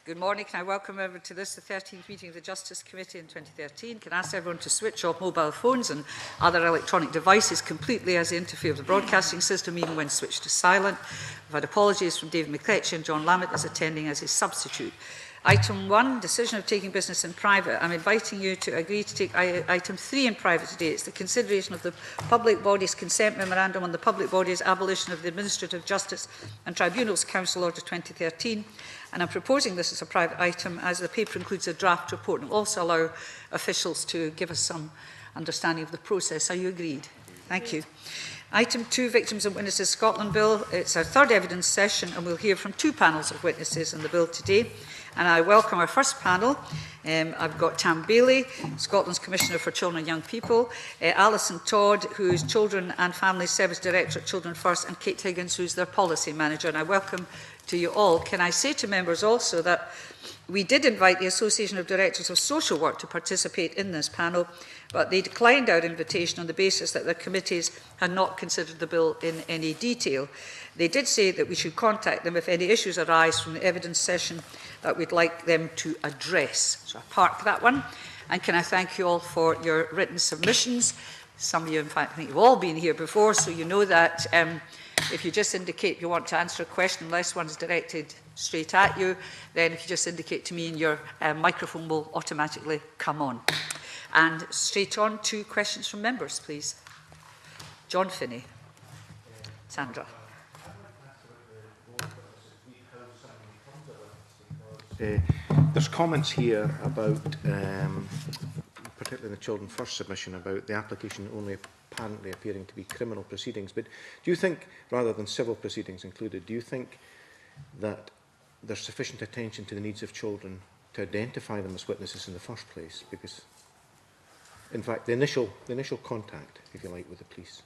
Good morning. Can I welcome everyone to this, the 13th meeting of the Justice Committee in 2013. Can I ask everyone to switch off mobile phones and other electronic devices completely as they interfere with the broadcasting system, even when switched to silent. We've had apologies from David McCletchy and John Lamont is attending as his substitute. Item 1, decision of taking business in private. I'm inviting you to agree to take item 3 in private today. It's the consideration of the Public Bodies Consent Memorandum on the Public Bodies Abolition of the Administrative Justice and Tribunals Council Order 2013. And I'm proposing this as a private item as the paper includes a draft report and will also allow officials to give us some understanding of the process. Are you agreed? Thank you. Item 2, Victims and Witnesses Scotland Bill. It's our third evidence session and we'll hear from 2 panels of witnesses on the bill today. And I welcome our first panel. I've got Tam Bailey, Scotland's Commissioner for Children and Young People, Alison Todd, who is Children and Family Service Director at Children First, and Kate Higgins, who is their Policy Manager. And I welcome to you all. Can I say to members also that we did invite the Association of Directors of Social Work to participate in this panel, but they declined our invitation on the basis that their committees had not considered the bill in any detail. They did say that we should contact them if any issues arise from the evidence session that we'd like them to address. So I park that one. And can I thank you all for your written submissions. Some of you, in fact, I think you've all been here before, so you know that if you just indicate you want to answer a question, unless one's directed straight at you, then if you just indicate to me and your microphone will automatically come on. And straight on to questions from members, please. John Finney. Sandra. There's comments here about, particularly in the Children First submission, about the application only apparently appearing to be criminal proceedings. But do you think, rather than civil proceedings included, do you think that there's sufficient attention to the needs of children to identify them as witnesses in the first place? Because, in fact, the initial contact, if you like, with the police.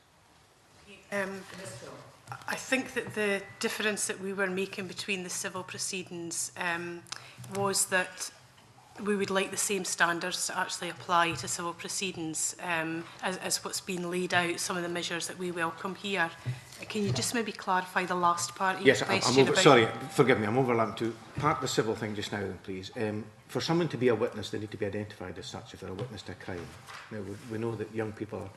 I think that the difference that we were making between the civil proceedings was that we would like the same standards to actually apply to civil proceedings as what's been laid out, some of the measures that we welcome here. Can you just maybe clarify the last part of your question? Yes, sorry, forgive me, I'm overlapping to part the civil thing just now then, please. For someone to be a witness, they need to be identified as such if they're a witness to a crime. Now, we know that young people are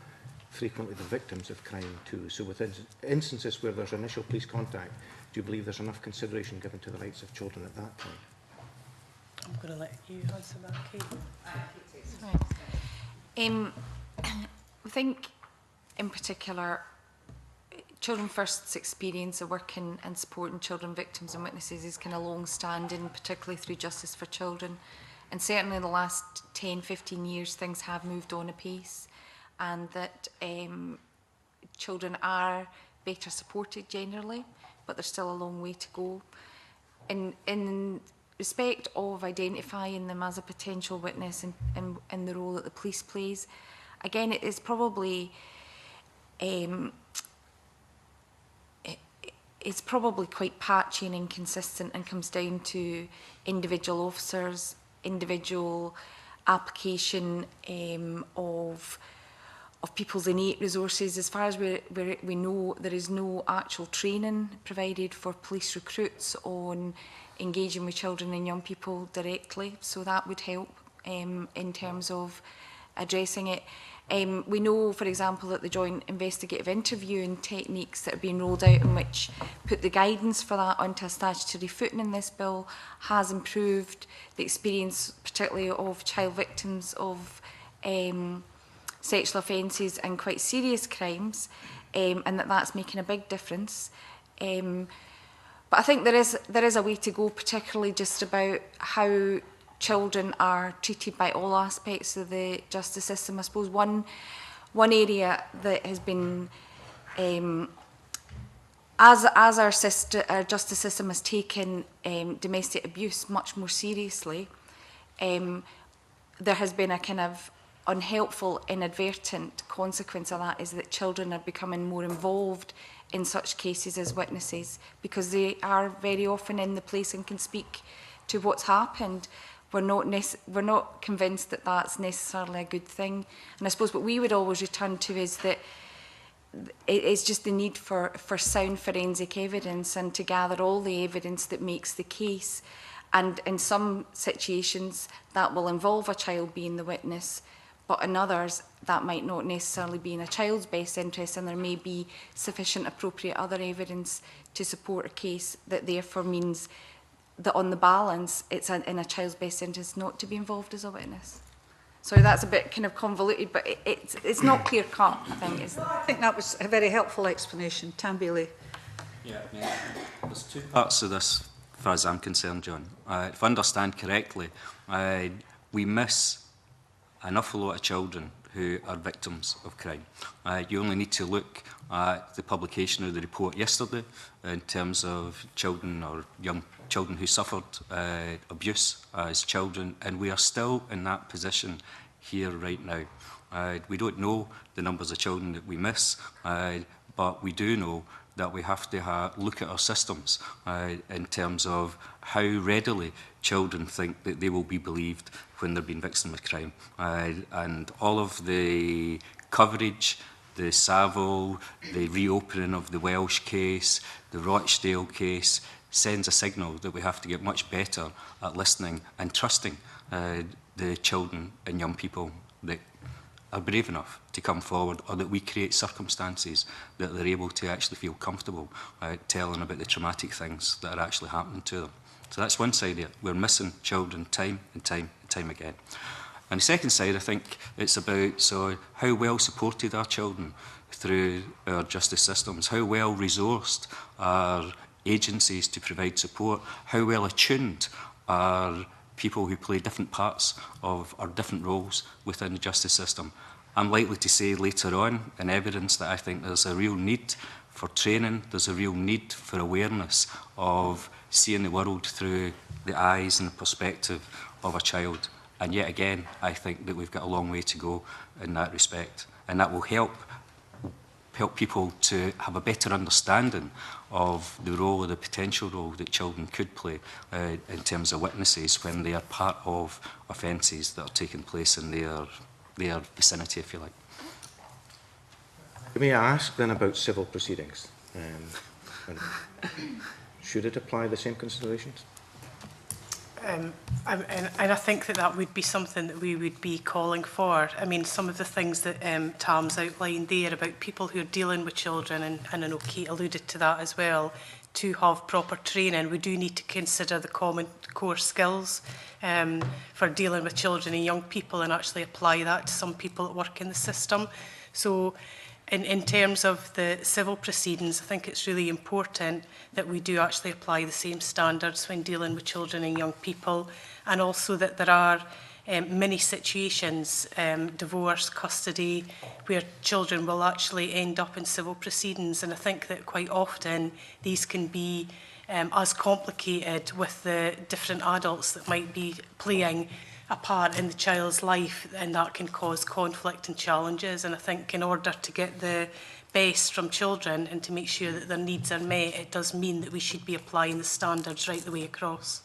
frequently the victims of crime too. So with instances where there's initial police contact, do you believe there's enough consideration given to the rights of children at that point? I'm going to let you answer that, Kate. I think, in particular, Children First's experience of working and supporting children, victims and witnesses is kind of long-standing, particularly through Justice for Children. And certainly in the last 10, 15 years, things have moved on apace, and that children are better supported generally, but there's still a long way to go. In respect of identifying them as a potential witness in the role that the police plays, again, it is probably it's probably quite patchy and inconsistent and comes down to individual officers, individual application of people's innate resources. As far as we know, there is no actual training provided for police recruits on engaging with children and young people directly, so that would help in terms of addressing it. We know, for example, that the joint investigative interviewing techniques that are being rolled out, in which put the guidance for that onto a statutory footing in this bill, has improved the experience, particularly of child victims of sexual offences and quite serious crimes, and that's making a big difference. But I think there is a way to go, particularly just about how children are treated by all aspects of the justice system. I suppose one area that has been, as our justice system has taken domestic abuse much more seriously, there has been a kind of unhelpful, inadvertent consequence of that, is that children are becoming more involved in such cases as witnesses, because they are very often in the place and can speak to what's happened. We're not convinced that that's necessarily a good thing. And I suppose what we would always return to is that it's just the need for sound forensic evidence and to gather all the evidence that makes the case. And in some situations, that will involve a child being the witness, but in others, that might not necessarily be in a child's best interest, and there may be sufficient appropriate other evidence to support a case that therefore means that on the balance, it's in a child's best interest not to be involved as a witness. Sorry, that's a bit kind of convoluted, but it's not clear-cut, I think. I think that was a very helpful explanation. Tam Bailey. Yeah, I mean, there's two parts of this, as far as I'm concerned, John. If I understand correctly, we miss an awful lot of children who are victims of crime. You only need to look at the publication of the report yesterday in terms of children or young children who suffered abuse as children, and we are still in that position here right now. We don't know the numbers of children that we miss, but we do know that we have to look at our systems in terms of how readily children think that they will be believed when they're being victims of crime. And all of the coverage, the Savile, the reopening of the Welsh case, the Rochdale case, sends a signal that we have to get much better at listening and trusting the children and young people that are brave enough to come forward, or that we create circumstances that they're able to actually feel comfortable telling about the traumatic things that are actually happening to them. So that's one side of it. We're missing children time and time and time again. And the second side, I think, it's about how well supported are children through our justice systems, how well resourced are agencies to provide support, how well attuned are people who play different parts of or different roles within the justice system. I'm likely to say later on in evidence that I think there's a real need for training, there's a real need for awareness of seeing the world through the eyes and the perspective of a child. And yet again, I think that we've got a long way to go in that respect. And that will help people to have a better understanding of the role or the potential role that children could play in terms of witnesses when they are part of offences that are taking place in their vicinity, if you like. May I ask then about civil proceedings? And should it apply the same considerations? And I think that would be something that we would be calling for. I mean, some of the things that Tam's outlined there about people who are dealing with children, and I know Kate alluded to that as well, to have proper training. We do need to consider the common core skills for dealing with children and young people, and actually apply that to some people that work in the system. So in terms of the civil proceedings, I think it's really important that we do actually apply the same standards when dealing with children and young people, and also that there are many situations, divorce, custody, where children will actually end up in civil proceedings. And I think that quite often these can be as complicated with the different adults that might be playing a part in the child's life, and that can cause conflict and challenges. And I think in order to get the best from children and to make sure that their needs are met, it does mean that we should be applying the standards right the way across.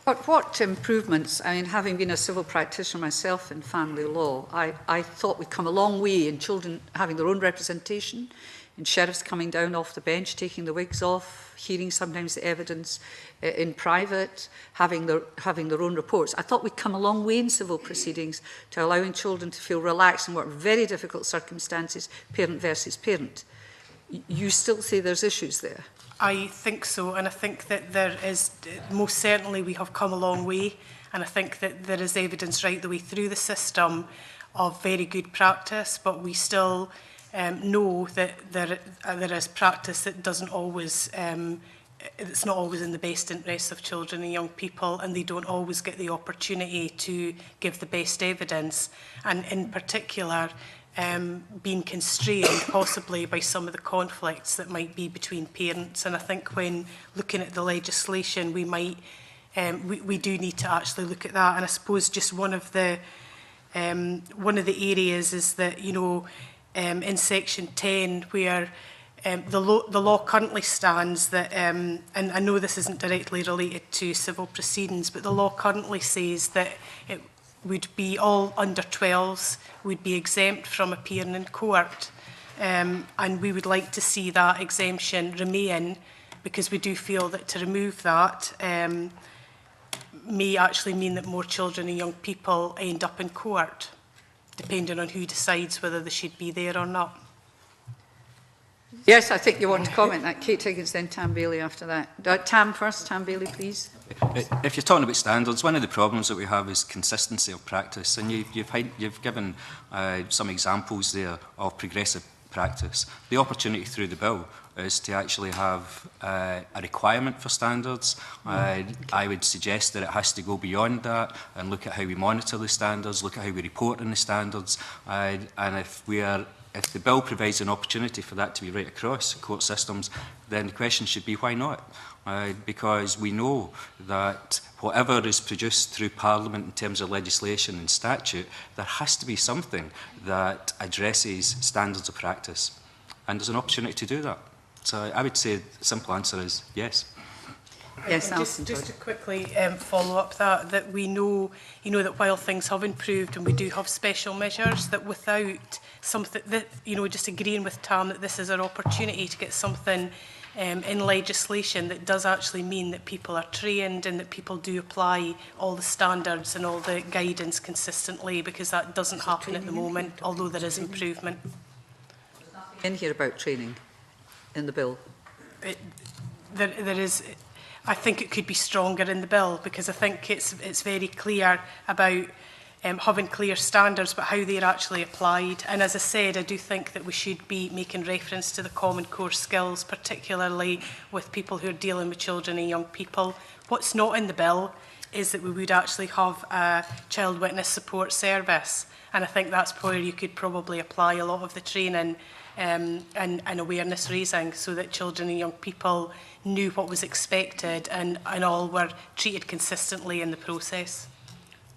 But what improvements, I mean, having been a civil practitioner myself in family law, I thought we'd come a long way in children having their own representation, in sheriffs coming down off the bench, taking the wigs off, hearing sometimes the evidence in private, having their own reports. I thought we'd come a long way in civil proceedings to allowing children to feel relaxed in what are very difficult circumstances, parent versus parent. You still say there's issues there? I think so, and I think that there is, most certainly we have come a long way, and I think that there is evidence right the way through the system of very good practice, but we still know that there is practice that doesn't always, it's not always in the best interests of children and young people, and they don't always get the opportunity to give the best evidence, and in particular being constrained possibly by some of the conflicts that might be between parents. And I think when looking at the legislation, we might we do need to actually look at that. And I suppose just one of the areas is that, you know, in section 10, where the law currently stands that, and I know this isn't directly related to civil proceedings, but the law currently says that it would be all under 12s would be exempt from appearing in court, and we would like to see that exemption remain, because we do feel that to remove that may actually mean that more children and young people end up in court, depending on who decides whether they should be there or not. Yes, I think you want to comment that. Kate Higgins, then Tam Bailey after that. Tam first, Tam Bailey, please. If you're talking about standards, one of the problems that we have is consistency of practice, and you've given some examples there of progressive practice. The opportunity through the bill is to actually have a requirement for standards. I would suggest that it has to go beyond that and look at how we monitor the standards, look at how we report on the standards, and if the bill provides an opportunity for that to be right across court systems, then the question should be, why not? Because we know that whatever is produced through Parliament in terms of legislation and statute, there has to be something that addresses standards of practice. And there's an opportunity to do that. So I would say the simple answer is yes. Yes, just to quickly follow up that we know, that while things have improved and we do have special measures, that without something that, just agreeing with Tam that this is an opportunity to get something in legislation that does actually mean that people are trained and that people do apply all the standards and all the guidance consistently, because that doesn't happen at the moment, although there is improvement. In here about training in the bill. There is. I think it could be stronger in the bill, because I think it's very clear about having clear standards, but how they're actually applied. And as I said, I do think that we should be making reference to the common core skills, particularly with people who are dealing with children and young people. What's not in the bill is that we would actually have a child witness support service. And I think that's where you could probably apply a lot of the training and awareness raising, so that children and young people knew what was expected and all were treated consistently in the process.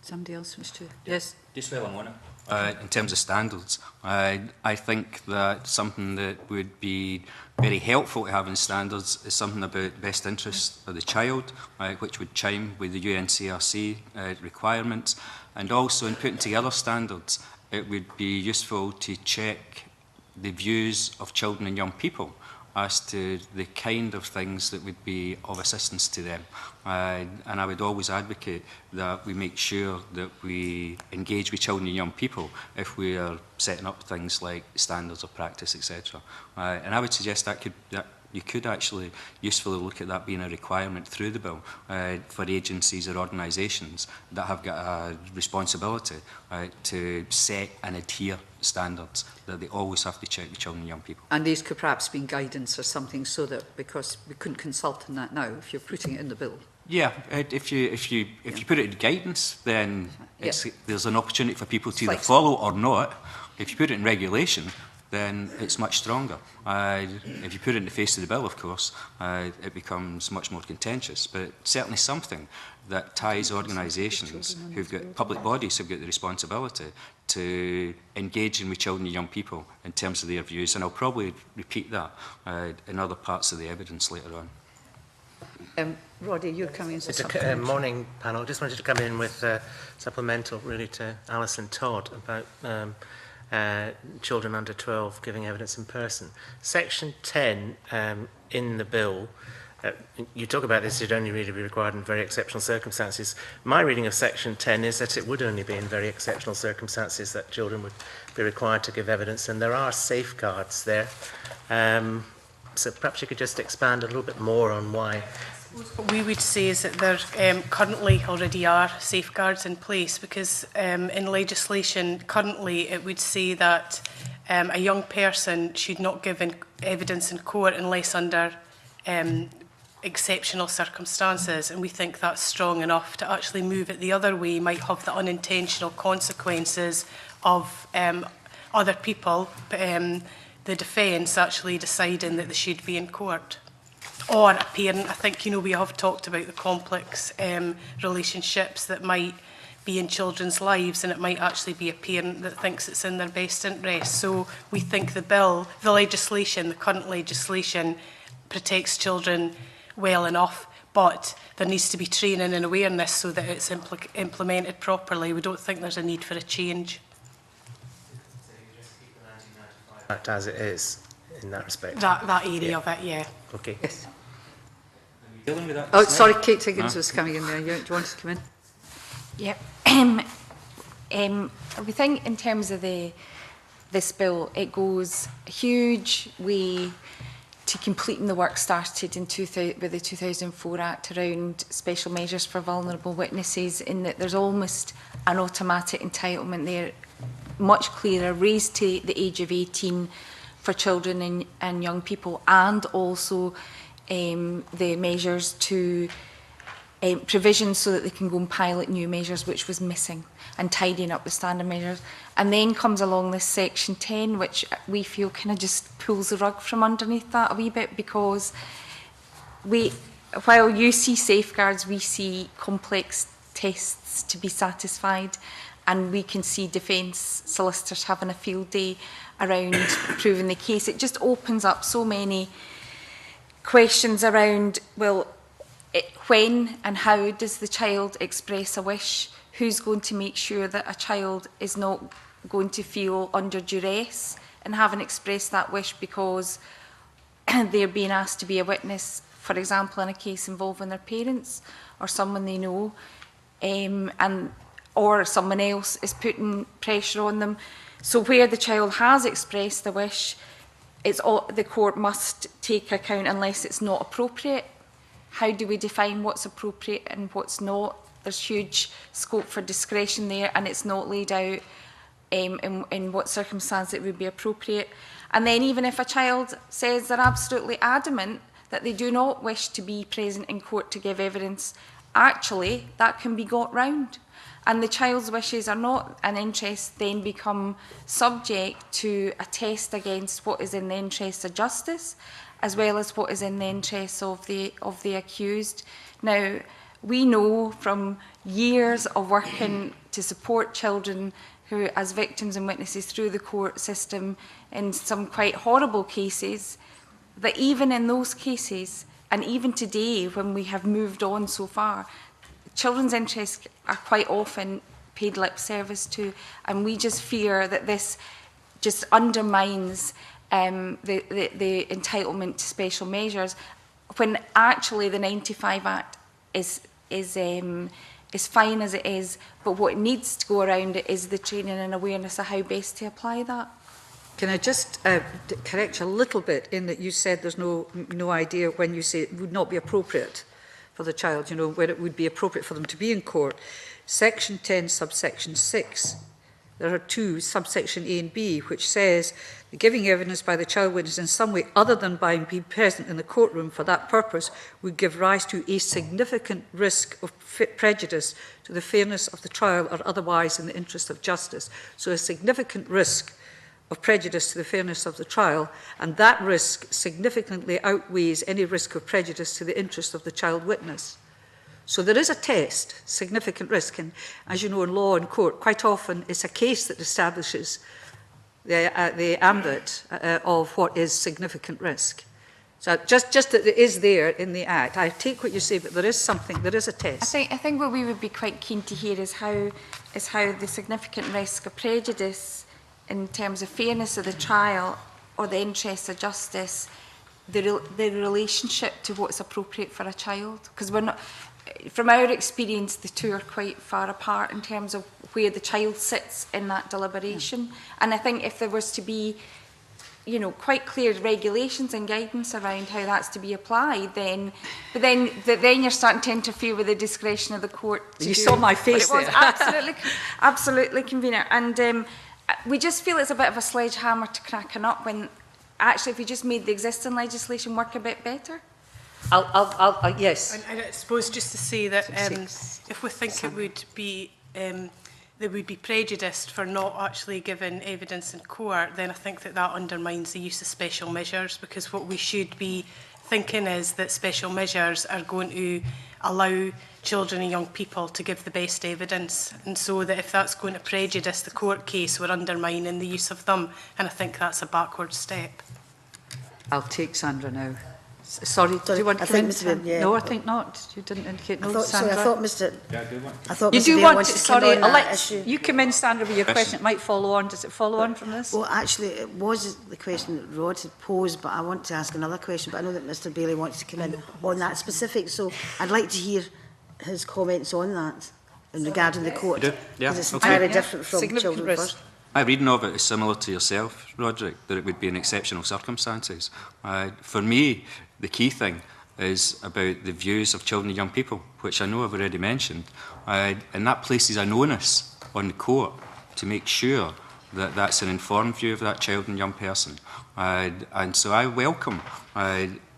Somebody else wish to? Yes. Just while I'm on it, in terms of standards, I think that something that would be very helpful to have in standards is something about best interest of the child, which would chime with the UNCRC requirements. And also in putting together standards, it would be useful to check the views of children and young people as to the kind of things that would be of assistance to them. And I would always advocate that we make sure that we engage with children and young people if we are setting up things like standards of practice, etc. And I would suggest that you could actually usefully look at that being a requirement through the bill for agencies or organisations that have got a responsibility to set and adhere standards, that they always have to check with children and young people. And these could perhaps be guidance or something, so that, because we couldn't consult on that now, if you're putting it in the bill. Yeah, if you put it in guidance, then there's an opportunity for people to either follow or not. If you put it in regulation, then it's much stronger. If you put it in the face of the bill, of course, it becomes much more contentious. But certainly something that ties organisations who've got, public bodies who've got the responsibility to engaging with children and young people in terms of their views. And I'll probably repeat that in other parts of the evidence later on. Roddy, you're coming in. Morning, panel. Just wanted to come in with supplemental, really, to Alison Todd about children under 12 giving evidence in person. Section 10 in the bill, you talk about this, it'd only really be required in very exceptional circumstances. My reading of Section 10 is that it would only be in very exceptional circumstances that children would be required to give evidence, and there are safeguards there. So perhaps you could just expand a little bit more on why. What we would say is that there currently already are safeguards in place, because in legislation currently it would say that a young person should not give evidence in court unless under exceptional circumstances, and we think that's strong enough. To actually move it the other way might have the unintentional consequences of other people, the defence, actually deciding that they should be in court. Or a parent. I think, we have talked about the complex relationships that might be in children's lives, and it might actually be a parent that thinks it's in their best interest. So we think the current legislation protects children well enough, but there needs to be training and awareness so that it's implemented properly. We don't think there's a need for a change. As it is in that respect. That area of it, yeah. Okay. Yes. dealing with that? Oh, just now? sorry, Kate Higgins No? was coming in there. Do you want to come in? Yep. We think in terms of this bill, it goes a huge way to completing the work started in with the 2004 Act around special measures for vulnerable witnesses, in that there's almost an automatic entitlement there, much clearer, raised to the age of 18 for children and young people, and also the measures to provisions so that they can go and pilot new measures, which was missing, and tidying up the standard measures. And then comes along this section 10, which we feel kind of just pulls the rug from underneath that a wee bit, because while you see safeguards, we see complex tests to be satisfied, and we can see defence solicitors having a field day around proving the case. It just opens up so many questions around, well, when and how does the child express a wish? Who's going to make sure that a child is not going to feel under duress and having expressed that wish because they're being asked to be a witness, for example, in a case involving their parents or someone they know, or someone else is putting pressure on them. So where the child has expressed a wish, the court must take account unless it's not appropriate. How do we define what's appropriate and what's not? There's huge scope for discretion there, and it's not laid out in what circumstance it would be appropriate. And then even if a child says they're absolutely adamant that they do not wish to be present in court to give evidence, actually that can be got round. And the child's wishes are not an interest then become subject to a test against what is in the interest of justice, as well as what is in the interests of the accused. Now, we know from years of working to support children who, as victims and witnesses through the court system in some quite horrible cases, that even in those cases, and even today when we have moved on so far, children's interests are quite often paid lip service to, and we just fear that this just undermines the entitlement to special measures, when actually the 95 Act is fine as it is, but what needs to go around it is the training and awareness of how best to apply that. Can I just correct you a little bit in that you said there's no idea when you say it would not be appropriate for the child, you know, where it would be appropriate for them to be in court. Section 10, subsection 6, there are two, subsection A and B, which says the giving evidence by the child witness in some way other than by being present in the courtroom for that purpose would give rise to a significant risk of prejudice to the fairness of the trial or otherwise in the interest of justice. So a significant risk of prejudice to the fairness of the trial, and that risk significantly outweighs any risk of prejudice to the interest of the child witness. So there is a test, significant risk, and as you know in law and court, quite often it's a case that establishes the ambit of what is significant risk. So just that it is there in the Act. I take what you say, but there is something, there is a test. I think what we would be quite keen to hear is how the significant risk of prejudice in terms of fairness of the trial or the interests of justice, the relationship to what's appropriate for a child. Because we're not, from our experience, the two are quite far apart in terms of where the child sits in that deliberation. And I think if there was to be, you know, quite clear regulations and guidance around how that's to be applied, then you're starting to interfere with the discretion of the court. You saw my face there. It was absolutely convenient. And we just feel it's a bit of a sledgehammer to crack a nut when actually if we just made the existing legislation work a bit better. Yes. And I suppose just to say that if we think it would be they would be prejudiced for not actually giving evidence in court, then I think that undermines the use of special measures, because what we should be thinking is that special measures are going to allow children and young people to give the best evidence, and so that if that's going to prejudice the court case, we're undermining the use of them, and I think that's a backward step. I'll take Sandra now. Sorry, do you want to I come in? think Mr. Bailey, yeah. No, I think not. You didn't indicate no, Sandra. I thought Mr. I thought You Mr. do Bailey want wanted to, to come sorry, on that I'll let issue. you come in, Sandra, with your question. It might follow on. Does it follow on from this? Well, actually, it was the question that Rod had posed, but I want to ask another question. But I know that Mr. Bailey wants to come in on that specific, so I'd like to hear his comments on that in regarding the court, You do? Yeah, because it's okay. entirely Yeah. different from Significant Children risk. First. My reading of it is similar to yourself, Roderick, that it would be in exceptional circumstances. For me, the key thing is about the views of children and young people, which I know I've already mentioned. And that places an onus on the court to make sure that that's an informed view of that child and young person. And so I welcome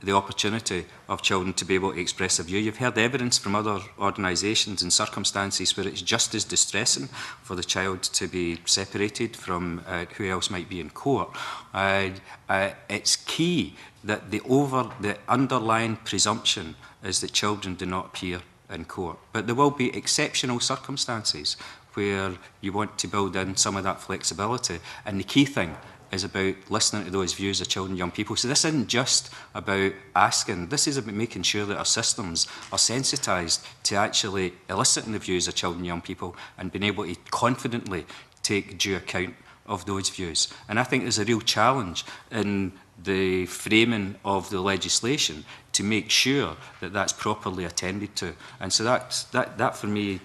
the opportunity of children to be able to express a view. You've heard evidence from other organisations in circumstances where it's just as distressing for the child to be separated from who else might be in court. It's key that the underlying presumption is that children do not appear in court. But there will be exceptional circumstances where you want to build in some of that flexibility. And the key thing is about listening to those views of children and young people. So this isn't just about asking, this is about making sure that our systems are sensitised to actually eliciting the views of children and young people and being able to confidently take due account of those views. And I think there's a real challenge in the framing of the legislation to make sure that that's properly attended to. And so that for me,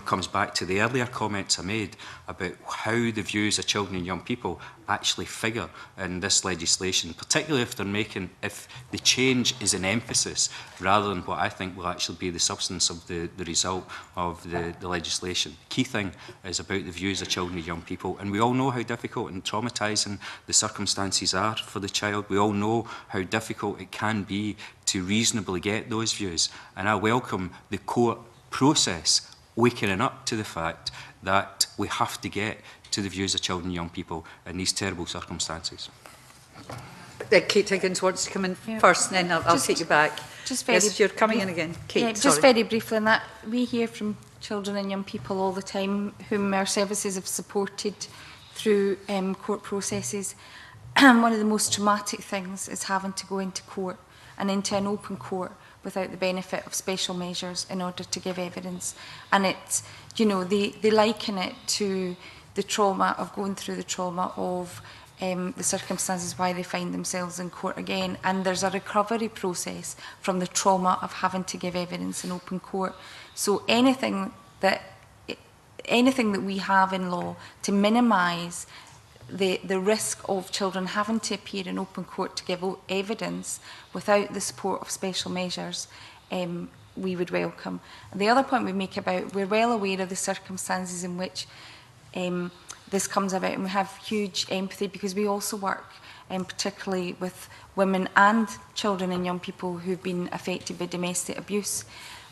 comes back to the earlier comments I made about how the views of children and young people actually figure in this legislation, particularly if the change is an emphasis rather than what I think will actually be the substance of the result of the legislation. The key thing is about the views of children and young people, and we all know how difficult and traumatising the circumstances are for the child. We all know how difficult it can be to reasonably get those views, and I welcome the court process waking up to the fact that we have to get to the views of children and young people in these terrible circumstances. Kate Higgins wants to come in first, and then I'll take you back. Just very Yes, you're coming in again. Kate, yeah, just very briefly on that, we hear from children and young people all the time whom our services have supported through court processes. One of the most traumatic things is having to go into court and into an open court without the benefit of special measures in order to give evidence. And it's, they liken it to the trauma of going through the trauma of the circumstances why they find themselves in court again. And there's a recovery process from the trauma of having to give evidence in open court. So anything that we have in law to minimise the risk of children having to appear in open court to give evidence without the support of special measures, we would welcome. And the other point we make about, we're well aware of the circumstances in which this comes about, and we have huge empathy because we also work particularly with women and children and young people who've been affected by domestic abuse.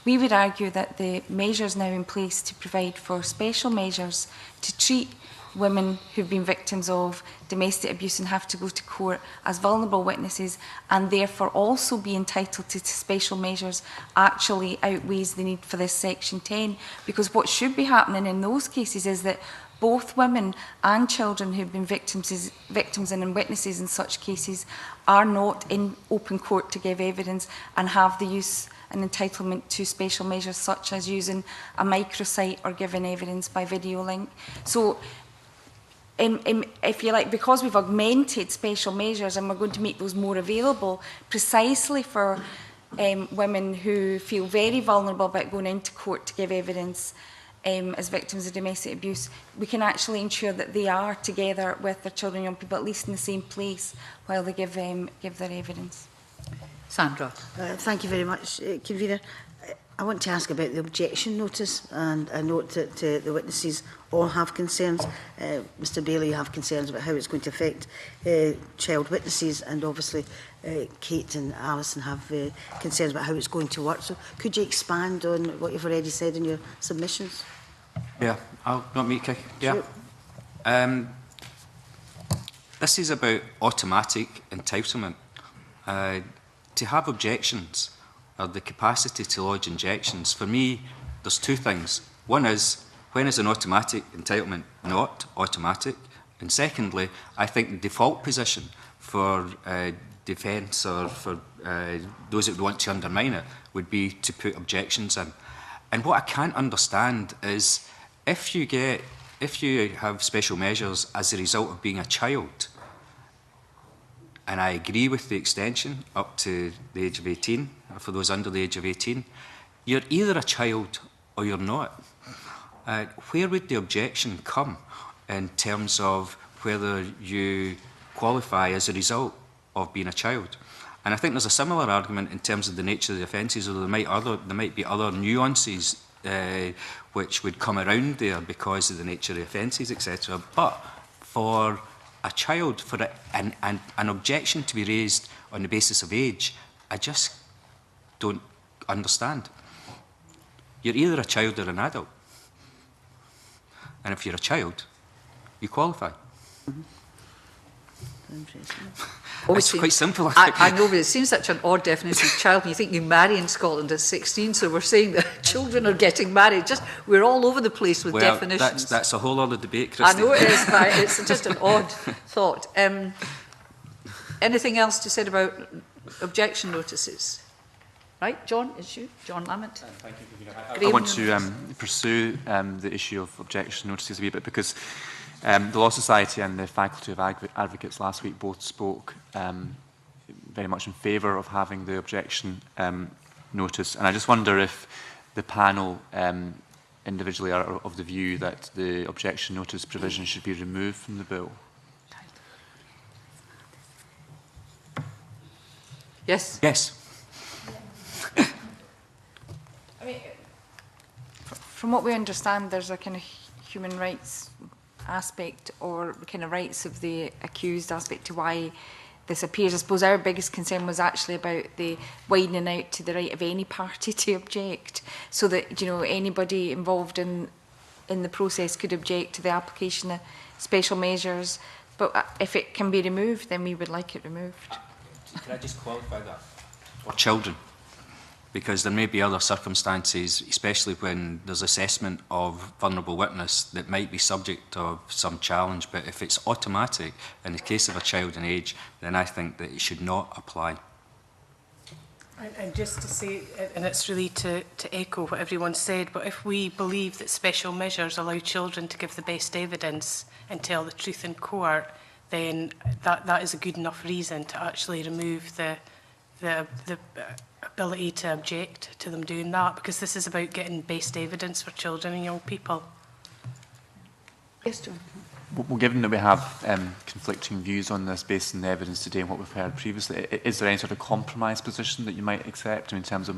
We would argue that the measures now in place to provide for special measures to treat women who've been victims of domestic abuse and have to go to court as vulnerable witnesses and therefore also be entitled to special measures actually outweighs the need for this Section 10, because what should be happening in those cases is that both women and children who've been victims and witnesses in such cases are not in open court to give evidence and have the use and entitlement to special measures such as using a microsite or giving evidence by video link. So if you like, because we've augmented special measures and we're going to make those more available precisely for women who feel very vulnerable about going into court to give evidence as victims of domestic abuse, we can actually ensure that they are together with their children and young people, at least in the same place, while they give their evidence. Sandra. Thank you very much, Convener. I want to ask about the objection notice, and I note that the witnesses all have concerns. Mr Bailey, you have concerns about how it's going to affect child witnesses, and obviously Kate and Alison have concerns about how it's going to work. So could you expand on what you've already said in your submissions? Yeah, I'll not me kick. Yeah. Sure. This is about automatic entitlement. To have objections or the capacity to lodge injections, for me, there's two things. One is, when is an automatic entitlement not automatic? And secondly, I think the default position for defence or for those that would want to undermine it would be to put objections in. And what I can't understand is if you have special measures as a result of being a child, and I agree with the extension up to the age of 18, or for those under the age of 18, you're either a child or you're not. Where would the objection come in terms of whether you qualify as a result of being a child? And I think there's a similar argument in terms of the nature of the offences, although there might be other nuances which would come around there because of the nature of the offences, etc. But for a child, for an objection to be raised on the basis of age, I just don't understand. You're either a child or an adult. And if you're a child, you qualify. It's quite simple. I know, but it seems such an odd definition of child. And you think you marry in Scotland at 16, so we're saying that children are getting married. Just we're all over the place with definitions. That's a whole other debate, Christine. I know it is, but it's just an odd thought. Anything else to say about objection notices? Right, John, it's you, John Lamont. Thank you. I want to pursue the issue of objection notices a wee bit because the Law Society and the Faculty of Advocates last week both spoke very much in favour of having the objection notice. And I just wonder if the panel individually are of the view that the objection notice provision should be removed from the bill. Yes. Yes. I mean, from what we understand, there's a kind of human rights aspect or kind of rights of the accused aspect to why this appears. I suppose our biggest concern was actually about the widening out to the right of any party to object, so that, you know, anybody involved in the process could object to the application of special measures. But if it can be removed, then we would like it removed. Can I just qualify that? For children. Because there may be other circumstances, especially when there's assessment of vulnerable witness, that might be subject of some challenge. But if it's automatic, in the case of a child in age, then I think that it should not apply. And just to say, and it's really to echo what everyone said, but if we believe that special measures allow children to give the best evidence and tell the truth in court, then that is a good enough reason to actually remove the ability to object to them doing that, because this is about getting best evidence for children and young people. Yes, John. Well, given that we have conflicting views on this based on the evidence today and what we've heard previously, is there any sort of compromise position that you might accept in terms of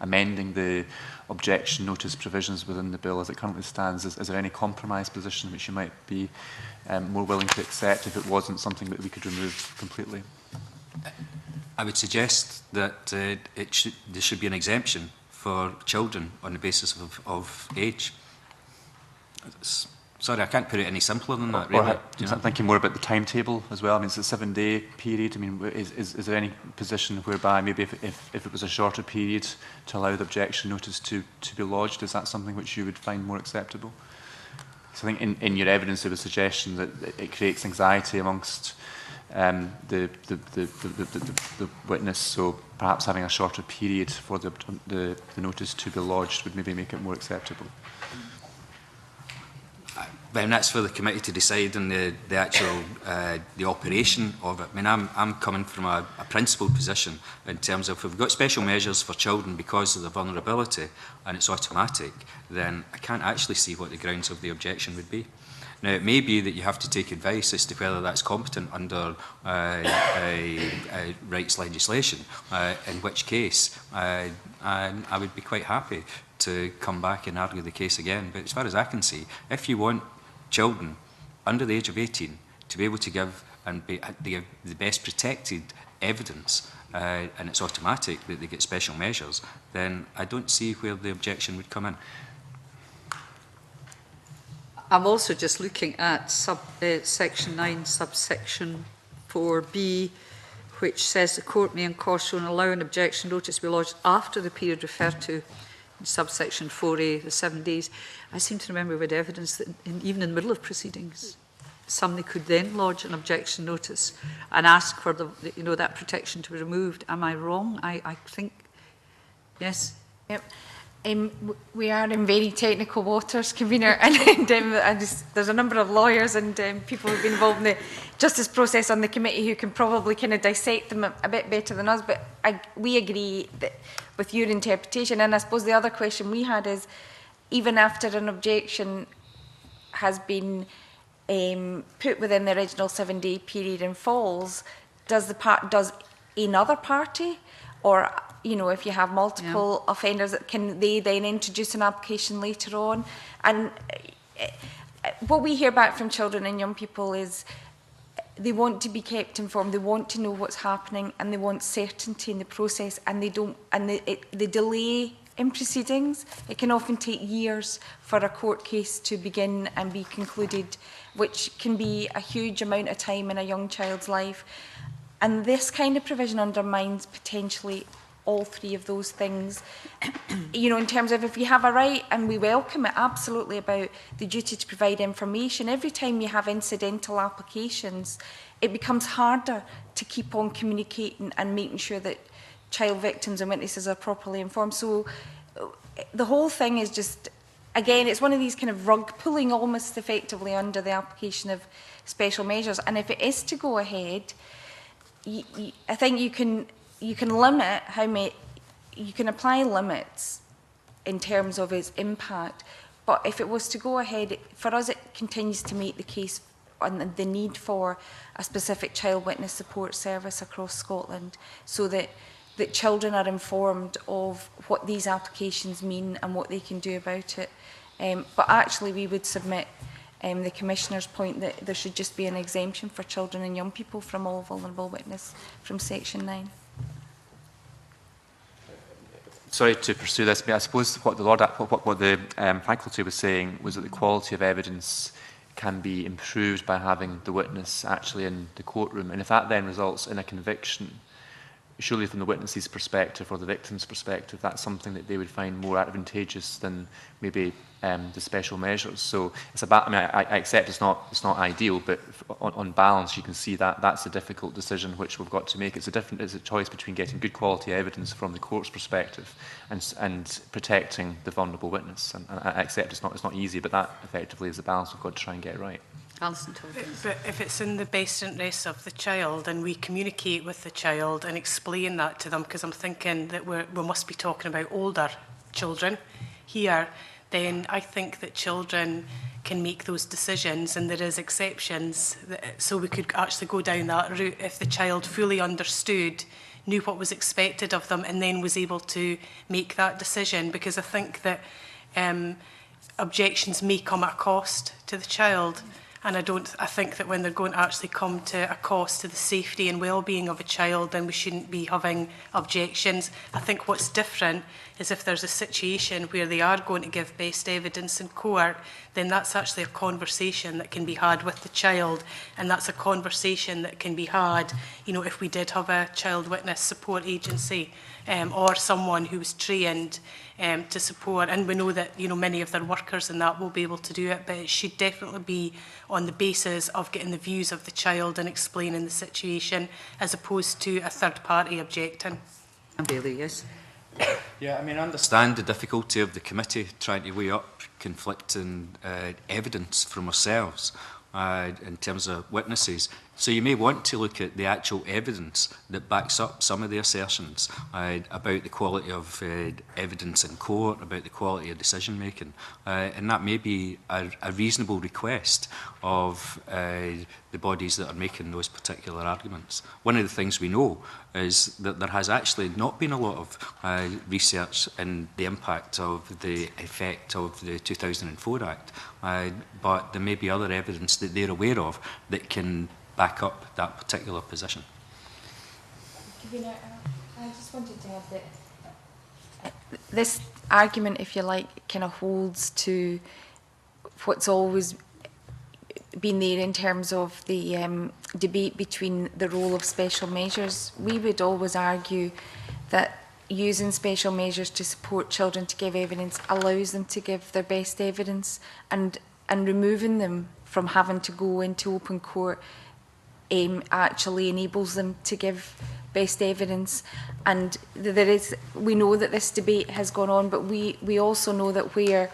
amending the objection notice provisions within the bill as it currently stands? Is there any compromise position which you might be more willing to accept if it wasn't something that we could remove completely? I would suggest that there should be an exemption for children on the basis of age. Sorry, I can't put it any simpler than that, really. I'm thinking more about the timetable as well. I mean, it's a 7-day period. I mean, is there any position whereby maybe if it was a shorter period to allow the objection notice to be lodged, is that something which you would find more acceptable? So I think in your evidence there was a suggestion that it creates anxiety amongst the witness, so perhaps having a shorter period for the notice to be lodged would maybe make it more acceptable. Then that's for the committee to decide on the actual the operation of it. I mean, I'm coming from a principled position in terms of if we've got special measures for children because of the vulnerability and it's automatic, then I can't actually see what the grounds of the objection would be. Now, it may be that you have to take advice as to whether that's competent under rights legislation, in which case I would be quite happy to come back and argue the case again. But as far as I can see, if you want children under the age of 18 to be able to give the best protected evidence, and it's automatic that they get special measures, then I don't see where the objection would come in. I'm also just looking at section 9, subsection 4B, which says the court may in caution allow an objection notice to be lodged after the period referred to in subsection 4A, the 7 days. I seem to remember we had evidence that even in the middle of proceedings, somebody could then lodge an objection notice and ask for that protection to be removed. Am I wrong? I think, yes. Yep. We are in very technical waters, convener, and there's a number of lawyers and people who've been involved in the justice process on the committee who can probably kind of dissect them a bit better than us, but we agree that with your interpretation. And I suppose the other question we had is, even after an objection has been put within the original 7-day period and falls, does another party, or if you have multiple offenders, can they then introduce an application later on? And what we hear back from children and young people is they want to be kept informed, they want to know what's happening, and they want certainty in the process, and they don't, and the delay in proceedings, it can often take years for a court case to begin and be concluded, which can be a huge amount of time in a young child's life. And this kind of provision undermines potentially all three of those things. In terms of, if you have a right, and we welcome it absolutely, about the duty to provide information, every time you have incidental applications, it becomes harder to keep on communicating and making sure that child victims and witnesses are properly informed. So the whole thing is just, again, it's one of these kind of rug pulling almost effectively under the application of special measures. And if it is to go ahead, I think you can limit how many, you can apply limits in terms of its impact, but if it was to go ahead, for us it continues to make the case on the need for a specific child witness support service across Scotland, so that children are informed of what these applications mean and what they can do about it. But actually we would submit the Commissioner's point that there should just be an exemption for children and young people from all vulnerable witness from Section 9. Sorry to pursue this, but I suppose what the faculty was saying was that the quality of evidence can be improved by having the witness actually in the courtroom, and if that then results in a conviction, surely from the witness's perspective or the victim's perspective, that's something that they would find more advantageous than maybe the special measures. So it's about, I mean, I accept it's not ideal, but on balance, you can see that that's a difficult decision which we've got to make. It's a choice between getting good quality evidence from the court's perspective and protecting the vulnerable witness. And I accept it's not easy, but that effectively is the balance we've got to try and get right. Alison Tompkins. But if it's in the best interest of the child and we communicate with the child and explain that to them, because I'm thinking that we must be talking about older children here, then I think that children can make those decisions, and there is exceptions. So we could actually go down that route if the child fully understood, knew what was expected of them, and then was able to make that decision, because I think that objections may come at a cost to the child. And I think that when they're going to actually come to a cost to the safety and well-being of a child, then we shouldn't be having objections. I think what's different is if there's a situation where they are going to give best evidence in court, then that's actually a conversation that can be had with the child, and that's a conversation that can be had, if we did have a child witness support agency or someone who was trained to support, and we know that many of their workers and that will be able to do it, but it should definitely be on the basis of getting the views of the child and explaining the situation, as opposed to a third party objecting. Bailey, yes. Yeah, I mean, I understand the difficulty of the committee trying to weigh up conflicting evidence from ourselves in terms of witnesses. So you may want to look at the actual evidence that backs up some of the assertions about the quality of evidence in court, about the quality of decision making, and that may be a reasonable request of the bodies that are making those particular arguments. One of the things we know is that there has actually not been a lot of research in the impact of the effect of the 2004 Act, but there may be other evidence that they're aware of that can back up that particular position. I just wanted to have this argument, if you like, kind of holds to what's always been there in terms of the debate between the role of special measures. We would always argue that using special measures to support children to give evidence allows them to give their best evidence, and and removing them from having to go into open court actually enables them to give best evidence. And we know that this debate has gone on, but we also know that where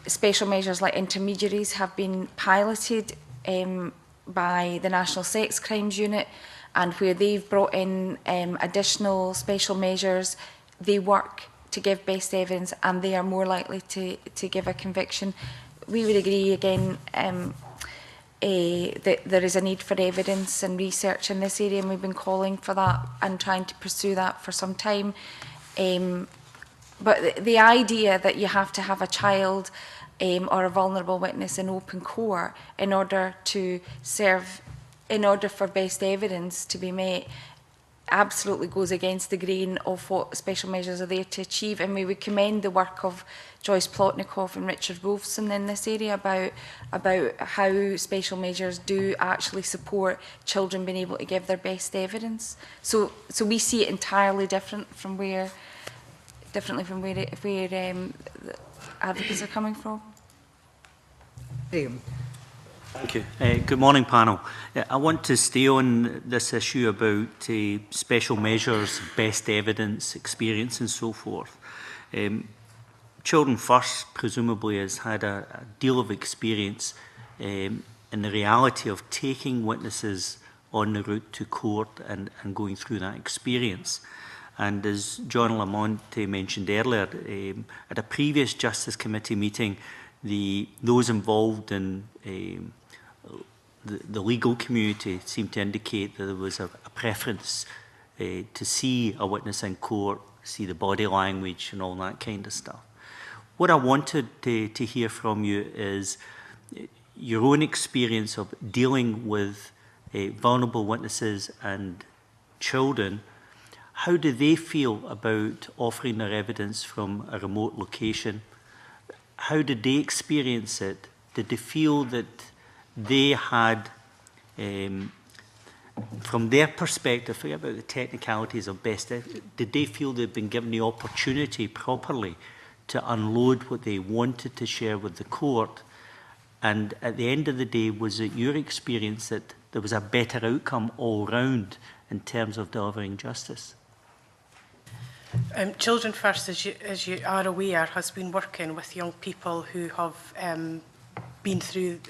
special measures like intermediaries have been piloted by the National Sex Crimes Unit, and where they've brought in additional special measures, they work to give best evidence and they are more likely to give a conviction. We would agree again that there is a need for evidence and research in this area, and we've been calling for that and trying to pursue that for some time. But the idea that you have to have a child or a vulnerable witness in open court in order for best evidence to be met absolutely goes against the grain of what special measures are there to achieve. And we would commend the work of Joyce Plotnikoff and Richard Wolfson in this area about how special measures do actually support children being able to give their best evidence. So we see it entirely differently from where the advocates are coming from. Thank you. Good morning, panel. I want to stay on this issue about special measures, best evidence, experience and so forth. Children First presumably has had a deal of experience in the reality of taking witnesses on the route to court and going through that experience. And as John Lamont mentioned earlier, at a previous Justice Committee meeting, those involved in the legal community seemed to indicate that there was a preference to see a witness in court, see the body language and all that kind of stuff. What I wanted to hear from you is your own experience of dealing with vulnerable witnesses and children. How do they feel about offering their evidence from a remote location? How did they experience it? Did they feel that they had, from their perspective, forget about the technicalities of did they feel they'd been given the opportunity properly to unload what they wanted to share with the court? And at the end of the day, was it your experience that there was a better outcome all round in terms of delivering justice? Children First, as you are aware, has been working with young people who have been through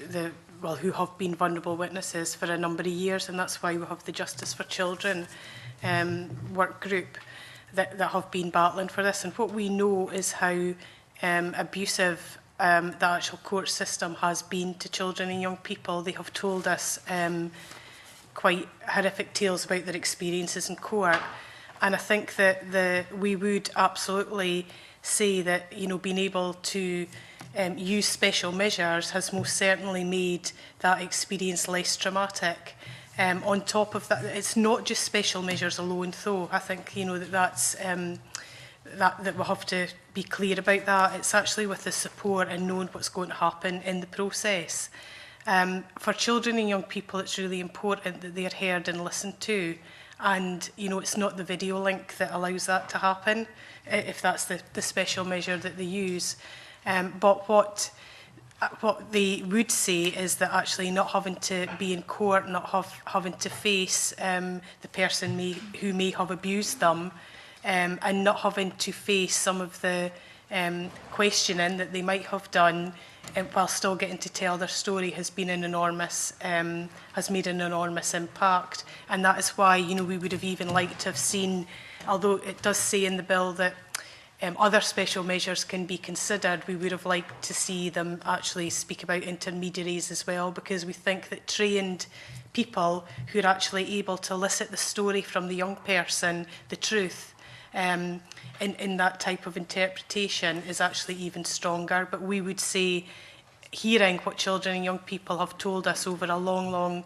who have been vulnerable witnesses for a number of years, and that's why we have the Justice for Children work group that have been battling for this. And what we know is how abusive the actual court system has been to children and young people. They have told us quite horrific tales about their experiences in court. And I think that we would absolutely say that, being able to use special measures has most certainly made that experience less traumatic. On top of that, it's not just special measures alone, though. I think, that we'll have to be clear about that. It's actually with the support and knowing what's going to happen in the process. For children and young people, it's really important that they're heard and listened to. And, it's not the video link that allows that to happen, if that's the special measure that they use. But what they would say is that actually not having to be in court, not having to face the person who may have abused them, and not having to face some of the questioning that they might have done while still getting to tell their story has been an enormous, has made an enormous impact. And that is why, we would have even liked to have seen, although it does say in the bill that other special measures can be considered, we would have liked to see them actually speak about intermediaries as well, because we think that trained people who are actually able to elicit the story from the young person, the truth, in that type of interpretation is actually even stronger. But we would say, hearing what children and young people have told us over a long, long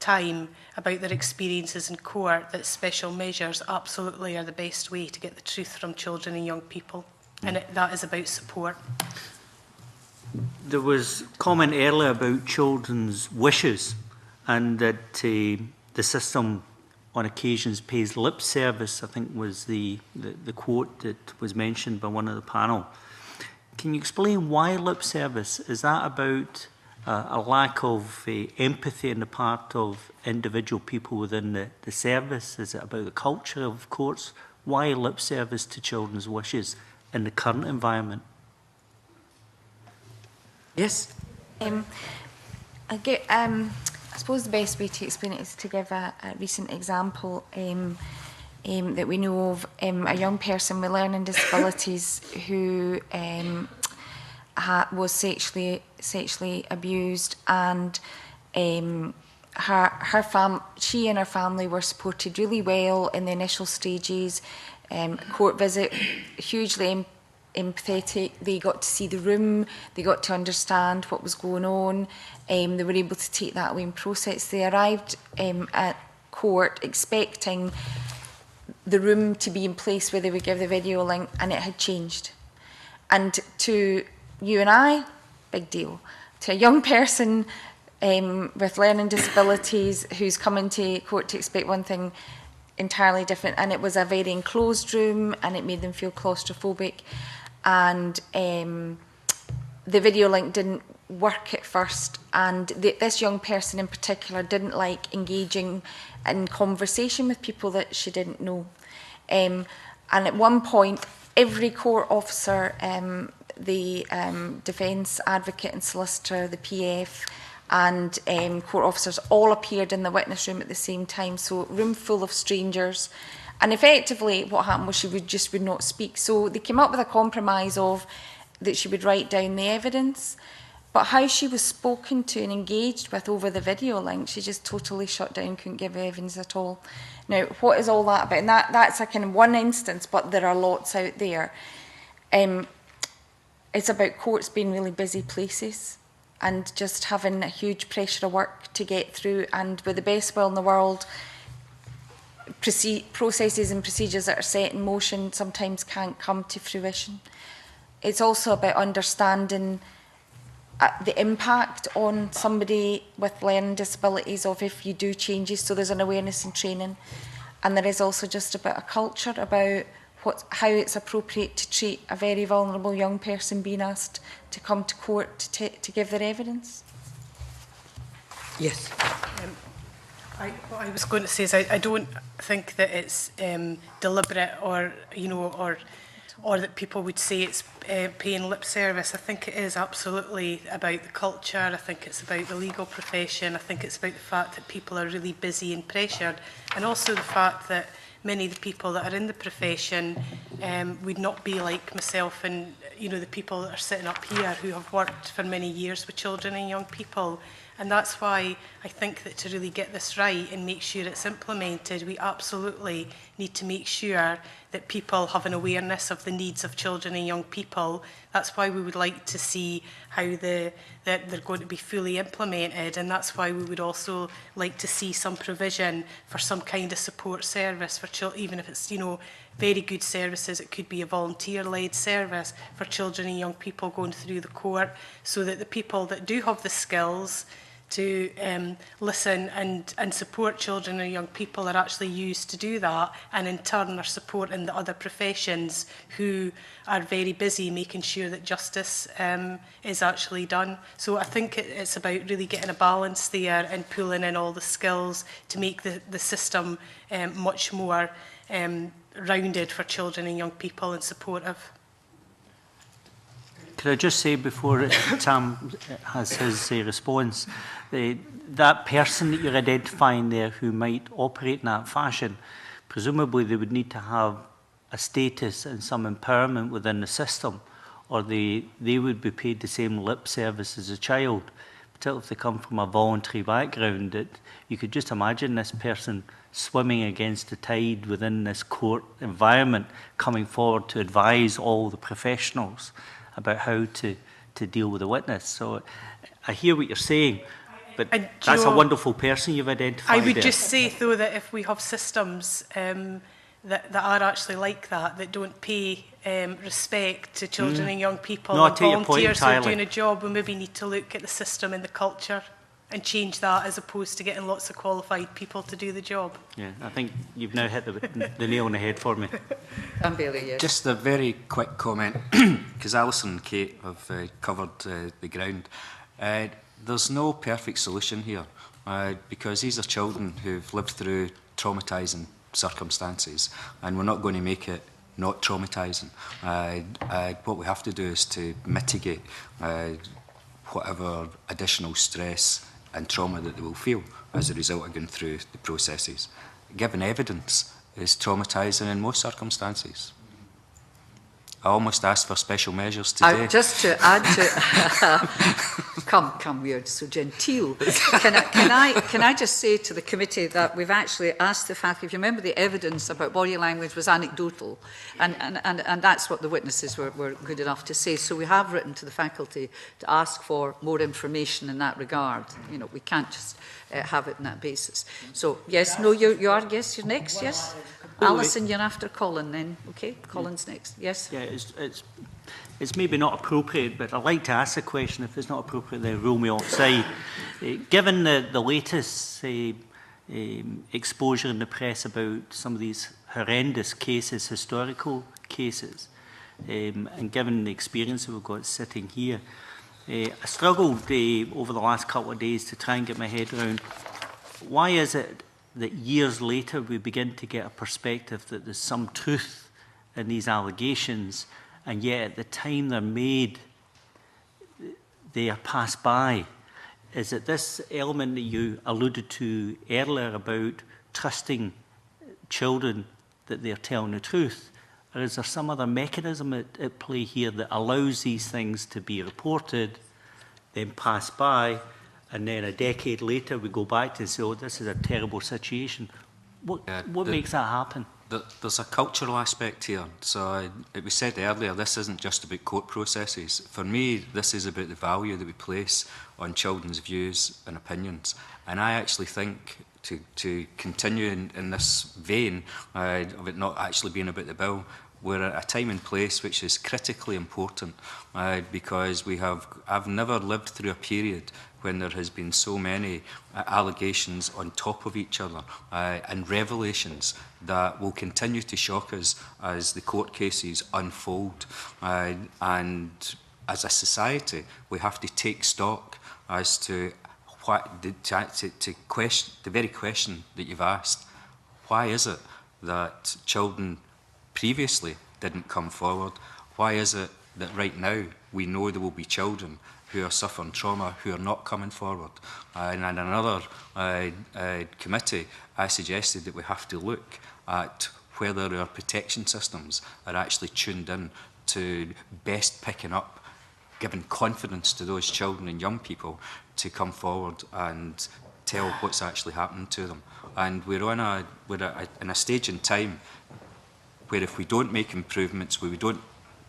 time about their experiences in court, that special measures absolutely are the best way to get the truth from children and young people. And that is about support. There was comment earlier about children's wishes and that the system on occasions pays lip service, I think was the quote that was mentioned by one of the panel. Can you explain why lip service? Is that about a lack of empathy on the part of individual people within the service? Is it about the culture of courts? Why lip service to children's wishes in the current environment? Yes. I suppose the best way to explain it is to give a recent example that we know of, a young person with learning disabilities who was sexually abused, and she and her family were supported really well in the initial stages. Court visit, hugely empathetic. They got to see the room, they got to understand what was going on. They were able to take that away and process. They arrived at court expecting the room to be in place where they would give the video link, and it had changed. And to you and I, big deal. To a young person with learning disabilities who's coming to court to expect one thing entirely different, and it was a very enclosed room, and it made them feel claustrophobic. And the video link didn't work at first, and this young person in particular didn't like engaging in conversation with people that she didn't know. And at one point, every court officer, the defence advocate and solicitor, the PF, and court officers all appeared in the witness room at the same time, so a room full of strangers. And effectively what happened was she would not speak. So they came up with a compromise of that she would write down the evidence, but how she was spoken to and engaged with over the video link, she just totally shut down, couldn't give evidence at all. Now, what is all that about? And that's a kind of one instance, but there are lots out there. It's about courts being really busy places and just having a huge pressure of work to get through, and with the best will in the world, processes and procedures that are set in motion sometimes can't come to fruition. It's also about understanding the impact on somebody with learning disabilities of if you do changes, so there's an awareness and training. And there is also just about a culture about how it's appropriate to treat a very vulnerable young person being asked to come to court to give their evidence. Yes. What I was going to say is I don't think that it's deliberate or that people would say it's paying lip service. I think it is absolutely about the culture. I think it's about the legal profession. I think it's about the fact that people are really busy and pressured, and also the fact that many of the people that are in the profession would not be like myself and the people that are sitting up here who have worked for many years with children and young people. And that's why I think that to really get this right and make sure it's implemented, we absolutely need to make sure that people have an awareness of the needs of children and young people. That's why we would like to see how that they're going to be fully implemented, and that's why we would also like to see some provision for some kind of support service for children, even if it's very good services. It could be a volunteer-led service for children and young people going through the court, so that the people that do have the skills to listen and support children and young people are actually used to do that, and in turn are supporting the other professions who are very busy making sure that justice is actually done. So I think it's about really getting a balance there and pulling in all the skills to make the system much more rounded for children and young people and supportive. Could I just say before Tam has his response, that person that you're identifying there who might operate in that fashion, presumably they would need to have a status and some empowerment within the system, or they would be paid the same lip service as a child, particularly if they come from a voluntary background. That you could just imagine this person swimming against the tide within this court environment, coming forward to advise all the professionals about how to deal with a witness. So I hear what you're saying, but that's a wonderful person you've identified. I would there. just say, though, that if we have systems that are actually like that don't pay respect to children and young people, No, I and take your point volunteers who are entirely. doing a job, we maybe need to look at the system and the culture. and change that as opposed to getting lots of qualified people to do the job. Yeah, I think you've now hit the nail on the head for me. Dan Bailey, yes. Just a very quick comment, because Alison and Kate have covered the ground. There's no perfect solution here, because these are children who've lived through traumatising circumstances, and we're not going to make it not traumatising. What we have to do is to mitigate whatever additional stress and trauma that they will feel as a result of going through the processes. Given evidence is traumatising in most circumstances. I almost asked for special measures today. Just to add to, come, we're so genteel. Can I just say to the committee that we've actually asked the faculty, if you remember the evidence about body language was anecdotal, and that's what the witnesses were good enough to say. So we have written to the faculty to ask for more information in that regard. You know, we can't just have it on that basis. So yes, no, you are, yes, you're next, yes? Alison, you're after Colin then, okay? Colin's next, yes? Yeah, it's maybe not appropriate, but I'd like to ask a question. If it's not appropriate, then rule me offside. Given the latest exposure in the press about some of these horrendous cases, historical cases, and given the experience that we've got sitting here, I struggled over the last couple of days to try and get my head around why is it that years later we begin to get a perspective that there's some truth in these allegations, and yet at the time they're made, they are passed by. Is it this element that you alluded to earlier about trusting children that they're telling the truth? Or is there some other mechanism at play here that allows these things to be reported, then passed by, and then a decade later we go back to say, oh, this is a terrible situation? What makes that happen? There's a cultural aspect here. So it was said earlier, this isn't just about court processes. For me, this is about the value that we place on children's views and opinions. And I actually think to continue in this vein of it not actually being about the bill, we're at a time and place which is critically important because I've never lived through a period when there has been so many allegations on top of each other and revelations that will continue to shock us as the court cases unfold. And as a society, we have to take stock as to to question the very question that you've asked. Why is it that children previously didn't come forward? Why is it that right now we know there will be children who are suffering trauma who are not coming forward? And in another committee, I suggested that we have to look at whether our protection systems are actually tuned in to best picking up, giving confidence to those children and young people to come forward and tell what's actually happening to them. And we're in a stage in time where if we don't make improvements, where we don't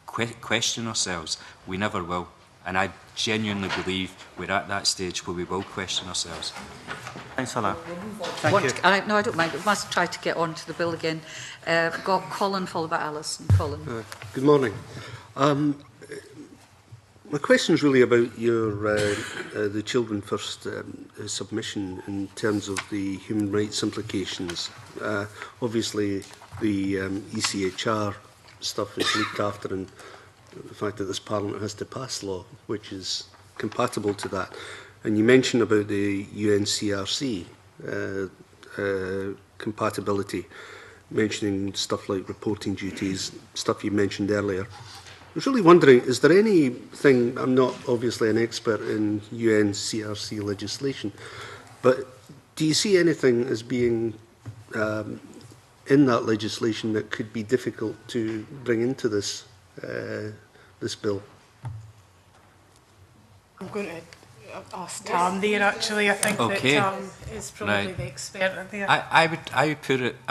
question ourselves, we never will. And I genuinely believe we're at that stage where we will question ourselves. Thanks for that. Thank you. No, I don't mind. We must try to get on to the bill again. We've got Colin, followed by Alison. Colin. Good morning. My question is really about your the Children First submission in terms of the human rights implications. Obviously, the ECHR stuff is looked after, and the fact that this Parliament has to pass law which is compatible to that. And you mentioned about the UNCRC compatibility, mentioning stuff like reporting duties, stuff you mentioned earlier. I was really wondering, is there anything, I'm not obviously an expert in UNCRC legislation, but do you see anything as being in that legislation that could be difficult to bring into this this bill? I'm going to ask Tam there actually. I think that Tam is probably the expert there. I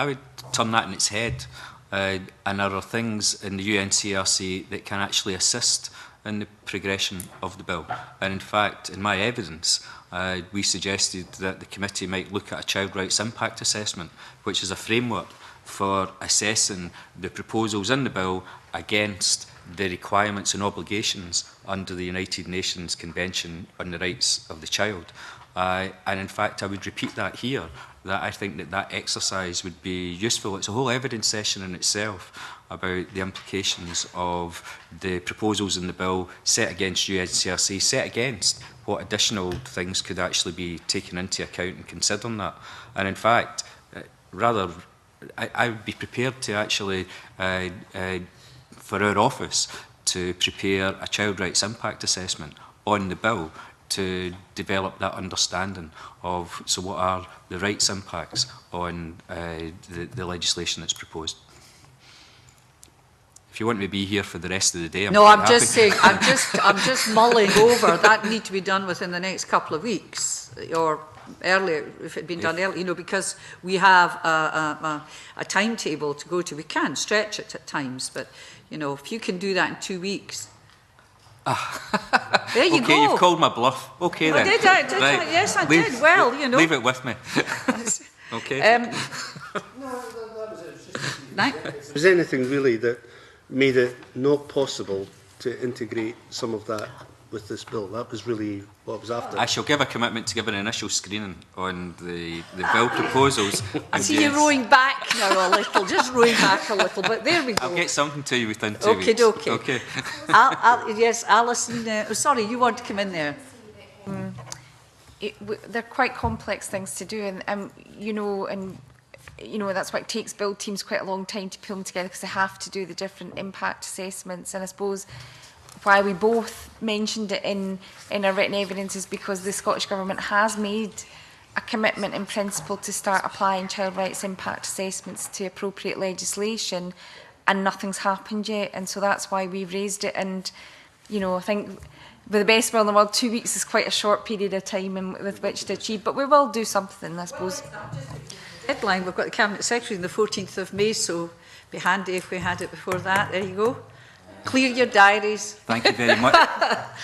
would turn that on its head. And there are things in the UNCRC that can actually assist in the progression of the bill. And in fact, in my evidence, we suggested that the committee might look at a child rights impact assessment, which is a framework for assessing the proposals in the bill against the requirements and obligations under the United Nations Convention on the Rights of the Child. And in fact, I would repeat that here, that I think that that exercise would be useful. It's a whole evidence session in itself about the implications of the proposals in the bill set against UNCRC, set against what additional things could actually be taken into account in considering that. And in fact, I would be prepared to actually, for our office, to prepare a child rights impact assessment on the bill to develop that understanding of, so what are the rights impacts on the legislation that's proposed. If you want me to be here for the rest of the day, I'm No, quite I'm happy. just saying, I'm just mulling over. That need to be done within the next couple of weeks, or earlier, if it had been done earlier, you know, because we have a timetable to go to. We can stretch it at times, but, you know, if you can do that in 2 weeks. There you go. Okay, you've called my bluff. Okay, then. Did I? Yes, I did. Well, you know. Leave it with me. Okay. Was there anything really that made it not possible to integrate some of that with this bill? That was really what I was after. I shall give a commitment to give an initial screening on the bill proposals. I see you rowing back now a little, just rowing back a little, but there we go. I'll get something to you within 2 weeks. Okay. Yes, Alison, sorry, you want to come in there. They're quite complex things to do, and you know, that's why it takes build teams quite a long time to pull them together, because they have to do the different impact assessments. And I suppose why we both mentioned it in our written evidence is because the Scottish Government has made a commitment in principle to start applying child rights impact assessments to appropriate legislation, and nothing's happened yet. And so that's why we've raised it. And, you know, I think with the best will in the world, 2 weeks is quite a short period of time with which to achieve, but we will do something, I suppose. Deadline, we've got the Cabinet Secretary on the 14th of May, so it'd be handy if we had it before that. There you go. Clear your diaries. Thank you very much.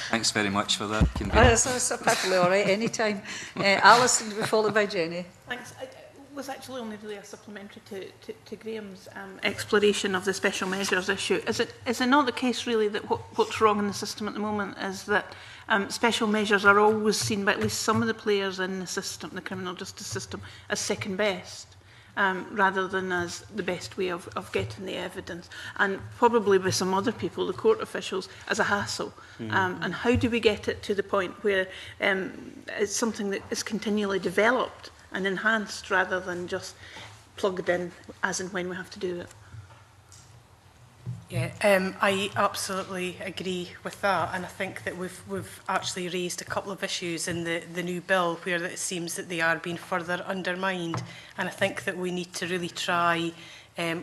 Thanks very much for that, convener. That's perfectly all right, anytime. Alison, to be followed by Jenny. Thanks. It was actually only really a supplementary to Graham's exploration of the special measures issue. Is it not the case really that what's wrong in the system at the moment is that special measures are always seen by at least some of the players in the system, the criminal justice system, as second best, rather than as the best way of getting the evidence, and probably by some other people, the court officials, as a hassle. And how do we get it to the point where it's something that is continually developed and enhanced rather than just plugged in as and when we have to do it? Yeah, I absolutely agree with that, and I think that we've actually raised a couple of issues in the new bill where it seems that they are being further undermined, and I think that we need to really try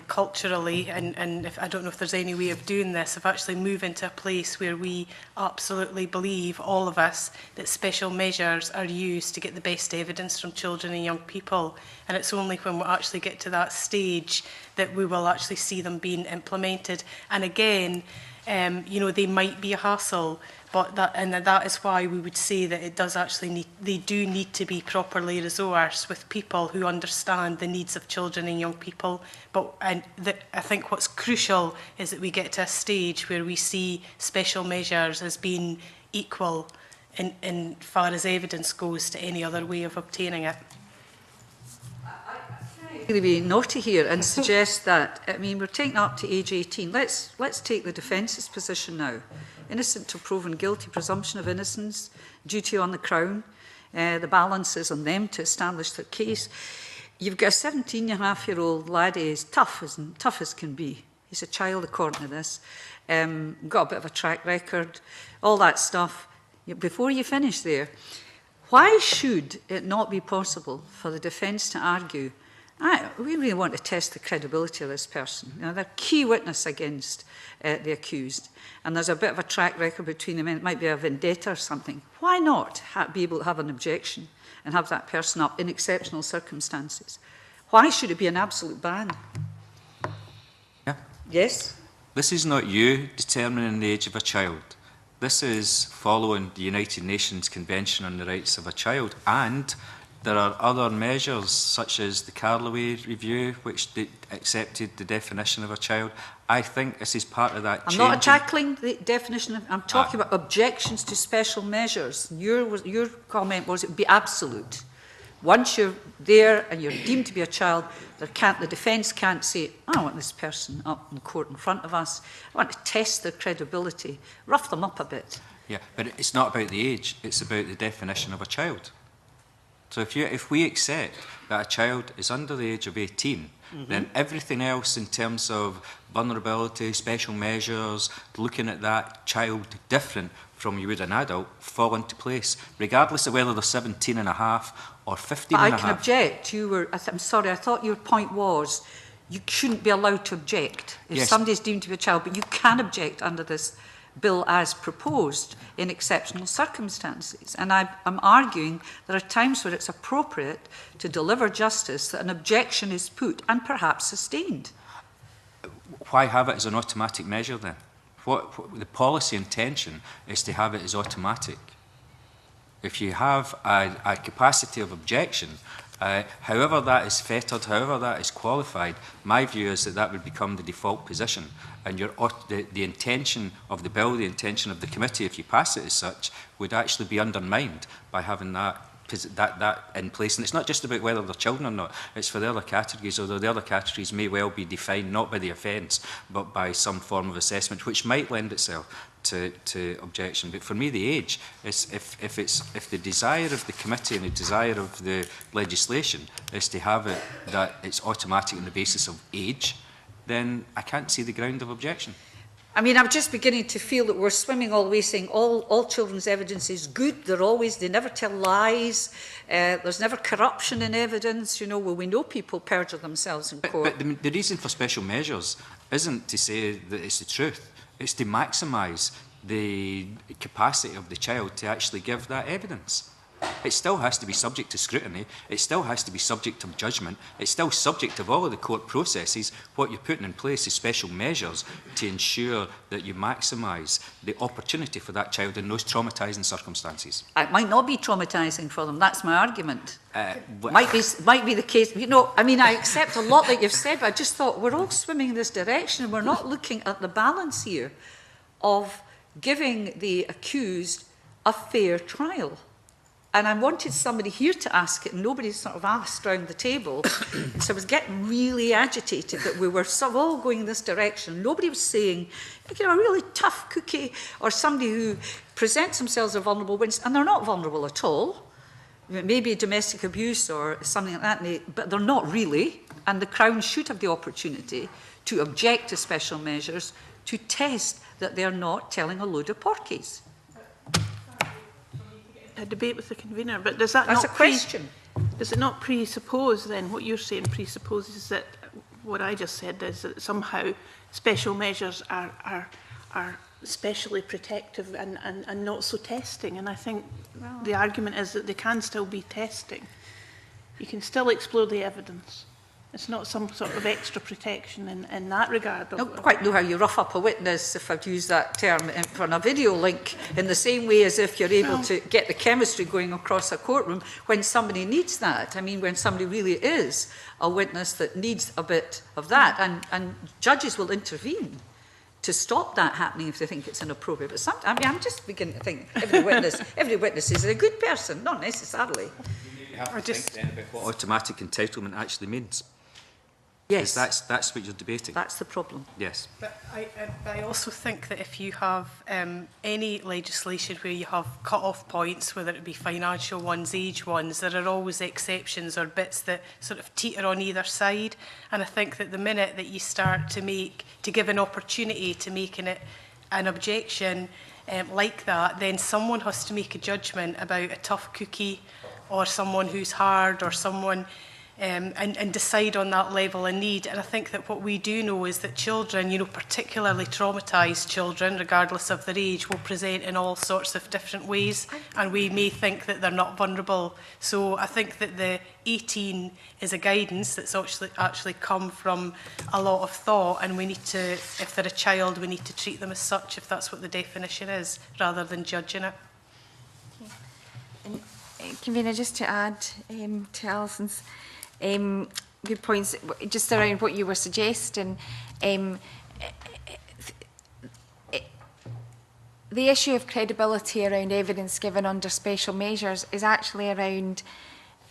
culturally, and I don't know if there's any way of doing this, of actually move into a place where we absolutely believe, all of us, that special measures are used to get the best evidence from children and young people. And it's only when we actually get to that stage that we will actually see them being implemented. And again, you know, they might be a hassle, but that is why we would say that it does actually they do need to be properly resourced with people who understand the needs of children and young people. But I think what's crucial is that we get to a stage where we see special measures as being equal in far as evidence goes to any other way of obtaining it. Really be naughty here and suggest that, I mean, we're taking up to age 18. Let's take the defence's position now. Innocent till proven guilty, presumption of innocence, duty on the Crown. The balance is on them to establish their case. You've got a 17-and-a-half-year-old laddie, as tough as can be. He's a child according to this. Got a bit of a track record, all that stuff. Before you finish there, why should it not be possible for the defence to argue, we really want to test the credibility of this person. You know, they're a key witness against the accused, and there's a bit of a track record between them, and it might be a vendetta or something. Why not be able to have an objection and have that person up in exceptional circumstances? Why should it be an absolute ban? Yeah. Yes? This is not you determining the age of a child. This is following the United Nations Convention on the Rights of a Child, and there are other measures, such as the Carloway Review, which accepted the definition of a child, I think this is part of that I'm changing. not tackling the definition of, I'm talking about objections to special measures. Your comment was it would be absolute. Once you're there and you're deemed to be a child, the defence can't say, I want this person up in court in front of us. I want to test their credibility, rough them up a bit. Yeah, but it's not about the age, it's about the definition of a child. So if we accept that a child is under the age of 18, then everything else in terms of vulnerability, special measures, looking at that child different from you would an adult, fall into place, regardless of whether they're 17 and a half or 15 But and I a can half. object. I'm sorry, I thought your point was you shouldn't be allowed to object if Yes. somebody is deemed to be a child, but you can object under this bill as proposed in exceptional circumstances. And I'm arguing there are times where it's appropriate to deliver justice that an objection is put and perhaps sustained. Why have it as an automatic measure then? What the policy intention is to have it as automatic. If you have a capacity of objection, however that is fettered, however that is qualified, my view is that that would become the default position. And the intention of the bill, the intention of the committee, if you pass it as such, would actually be undermined by having that in place. And it's not just about whether they're children or not, it's for the other categories, although the other categories may well be defined not by the offence, but by some form of assessment, which might lend itself to objection. But for me, the age is if the desire of the committee and the desire of the legislation is to have it that it's automatic on the basis of age, then I can't see the ground of objection. I mean, I'm just beginning to feel that we're swimming all the way saying all children's evidence is good. They never tell lies. There's never corruption in evidence. You know, well, we know people perjure themselves in court. But the reason for special measures isn't to say that it's the truth. It's to maximise the capacity of the child to actually give that evidence. It still has to be subject to scrutiny. It still has to be subject to judgment. It's still subject of all of the court processes. What you're putting in place is special measures to ensure that you maximise the opportunity for that child in those traumatising circumstances. It might not be traumatising for them. That's my argument. Might be the case. You know, I mean, I accept a lot that you've said, but I just thought we're all swimming in this direction. We're not looking at the balance here of giving the accused a fair trial. And I wanted somebody here to ask it, and nobody sort of asked around the table. So I was getting really agitated that we were sort of all going in this direction. Nobody was saying, you know, a really tough cookie or somebody who presents themselves as vulnerable, and they're not vulnerable at all. Maybe domestic abuse or something like that, but they're not really. And the Crown should have the opportunity to object to special measures to test that they're not telling a load of porkies. A debate with the convener, but does that That's not a question. Does it not presuppose then, what you're saying presupposes that what I just said is that somehow special measures are specially protective and not so testing? And I think the argument is that they can still be testing. You can still explore the evidence. It's not some sort of extra protection in that regard. I don't quite know how you rough up a witness, if I'd use that term, from a video link, in the same way as if you're able to get the chemistry going across a courtroom when somebody needs that. I mean, when somebody really is a witness that needs a bit of that, and judges will intervene to stop that happening if they think it's inappropriate. But I mean, I'm just beginning to think every witness is a good person, not necessarily. You have to think then about what automatic entitlement actually means. Yes. That's what you're debating. That's the problem. Yes. But I also think that if you have any legislation where you have cut-off points, whether it be financial ones, age ones, there are always exceptions or bits that sort of teeter on either side. And I think that the minute that you start to give an opportunity to making it an objection like that, then someone has to make a judgment about a tough cookie or someone who's hard or someone... and decide on that level of need. And I think that what we do know is that children, you know, particularly traumatised children, regardless of their age, will present in all sorts of different ways, and we may think that they're not vulnerable. So I think that the 18 is a guidance that's actually come from a lot of thought, and we need to, if they're a child, we need to treat them as such, if that's what the definition is, rather than judging it. Convener, just to add to Alison's good points, just around what you were suggesting, the issue of credibility around evidence given under special measures is actually around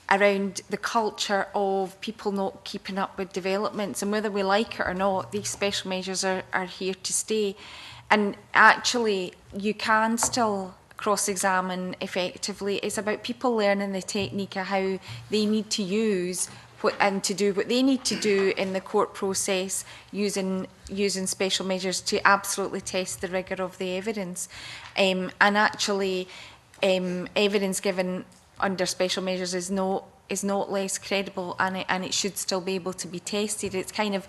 the culture of people not keeping up with developments, and whether we like it or not, these special measures are here to stay. And actually, you can still cross-examine effectively. It's about people learning the technique of how they need to use and to do what they need to do in the court process using special measures to absolutely test the rigour of the evidence. And actually, evidence given under special measures is not less credible, and it should still be able to be tested. It's kind of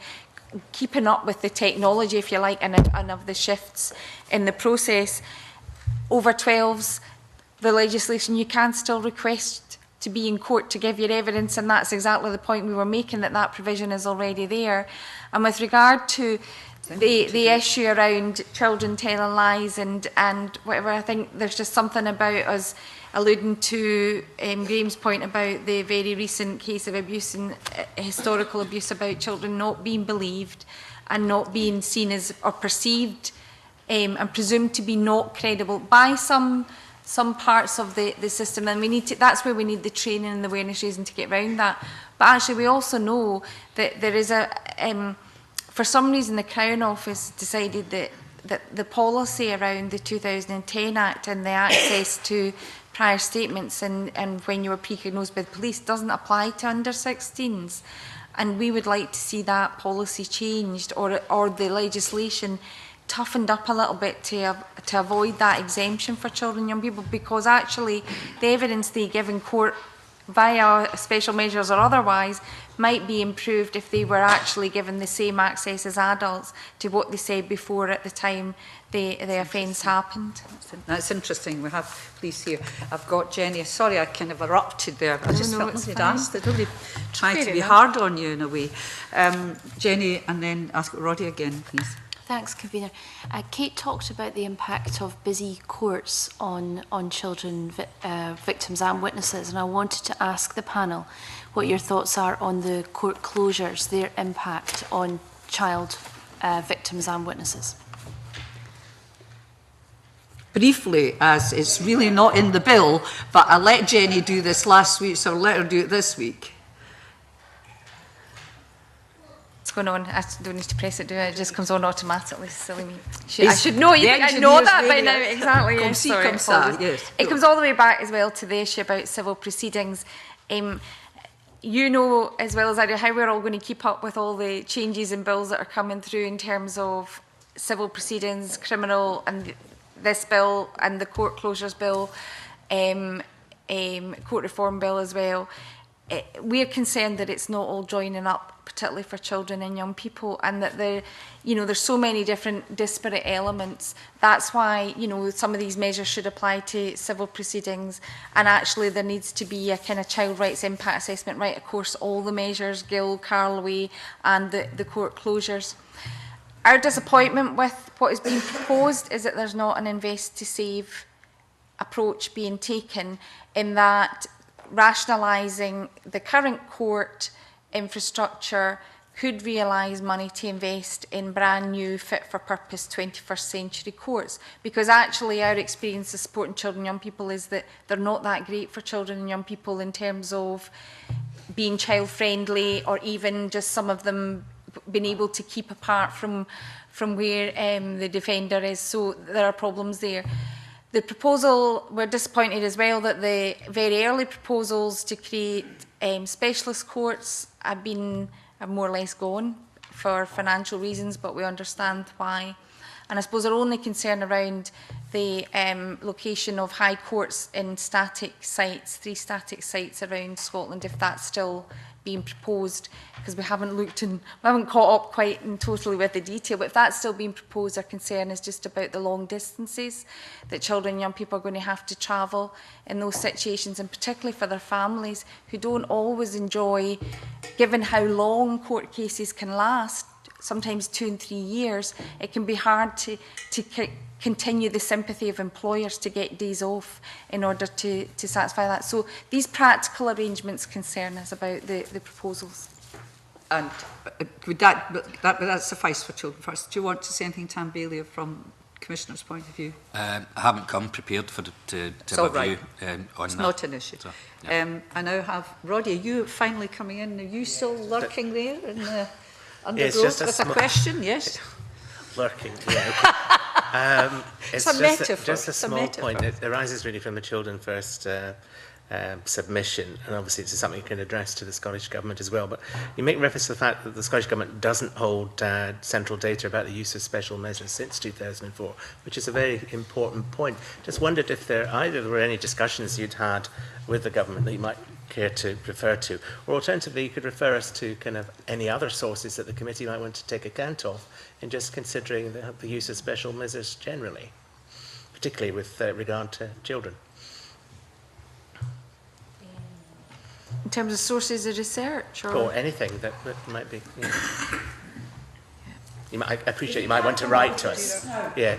keeping up with the technology, if you like, and of the shifts in the process. Over 12s, the legislation, you can still request to be in court to give your evidence, and that's exactly the point we were making, that provision is already there. And with regard to the issue around children telling lies and whatever, I think there's just something about us alluding to Graham's point about the very recent case of abuse and historical abuse about children not being believed and not being seen as or perceived and presumed to be not credible by some parts of the system, and we need to, that's where we need the training and the awareness raising to get around that. But actually we also know that there is for some reason the Crown Office decided that the policy around the 2010 Act and the access to prior statements and when you were pre-diagnosed by the police doesn't apply to under 16s. And we would like to see that policy changed or the legislation toughened up a little bit to avoid that exemption for children and young people, because actually the evidence they give in court via special measures or otherwise might be improved if they were actually given the same access as adults to what they said before at the time the offence happened. That's interesting. We have police here. I've got Jenny. Sorry, I kind of erupted there. I just felt nobody asked. They'd really tried to be hard on you in a way. Jenny, and then ask Roddy again, please. Thanks, Convener. Kate talked about the impact of busy courts on children, victims and witnesses, and I wanted to ask the panel what your thoughts are on the court closures, their impact on child victims and witnesses. Briefly, as it's really not in the bill, but I let Jenny do this last week, so I'll let her do it this week. Going on, I don't need to press it, do I? It just comes on automatically. Silly me. I should know. I know that by now. Exactly. Yes, sorry. Yes. It comes all the way back as well to the issue about civil proceedings. You know as well as I do how we're all going to keep up with all the changes in bills that are coming through in terms of civil proceedings, criminal, and this bill and the court closures bill, court reform bill as well. We're concerned that it's not all joining up, particularly for children and young people, and that there's so many different disparate elements. That's why, some of these measures should apply to civil proceedings, and actually there needs to be a kind of child rights impact assessment right across all the measures, Gill, Carloway, and the court closures. Our disappointment with what is being proposed is that there's not an invest to save approach being taken, in that rationalising the current court infrastructure could realise money to invest in brand new fit-for-purpose 21st century courts, because actually our experience of supporting children and young people is that they're not that great for children and young people in terms of being child-friendly, or even just some of them being able to keep apart from where the defender is. So there are problems there. The proposal, we're disappointed as well that the very early proposals to create specialist courts have more or less gone for financial reasons, but we understand why. And I suppose our only concern around the location of high courts in static sites, 3 static sites around Scotland, if that's still being proposed, because we haven't caught up quite and totally with the detail, but if that's still being proposed, our concern is just about the long distances that children and young people are going to have to travel in those situations, and particularly for their families who don't always enjoy, given how long court cases can last, sometimes 2 and 3 years, it can be hard to continue the sympathy of employers to get days off in order to satisfy that. So these practical arrangements concern us about the proposals. And would that suffice for children first? Do you want to say anything, Tam Bailey, from Commissioner's point of view? I haven't come prepared to It's have all a view right. on It's that. not an issue. So, yeah. I now have Roddy. Are you finally coming in? Are you still lurking there in the It's undergrowth just a with a small- question? Yes. Lurking, yeah. It's a metaphor. Just a It's a small metaphor. point. It arises really from the Children First submission, and obviously it's something you can address to the Scottish Government as well. But you make reference to the fact that the Scottish Government doesn't hold central data about the use of special measures since 2004, which is a very important point. Just wondered if there were any discussions you'd had with the Government that you might care to refer to, or alternatively you could refer us to kind of any other sources that the committee might want to take account of in just considering the use of special measures generally, particularly with regard to children. In terms of sources of research? Or anything that might be... You know. I appreciate you might want to write to us. Yeah.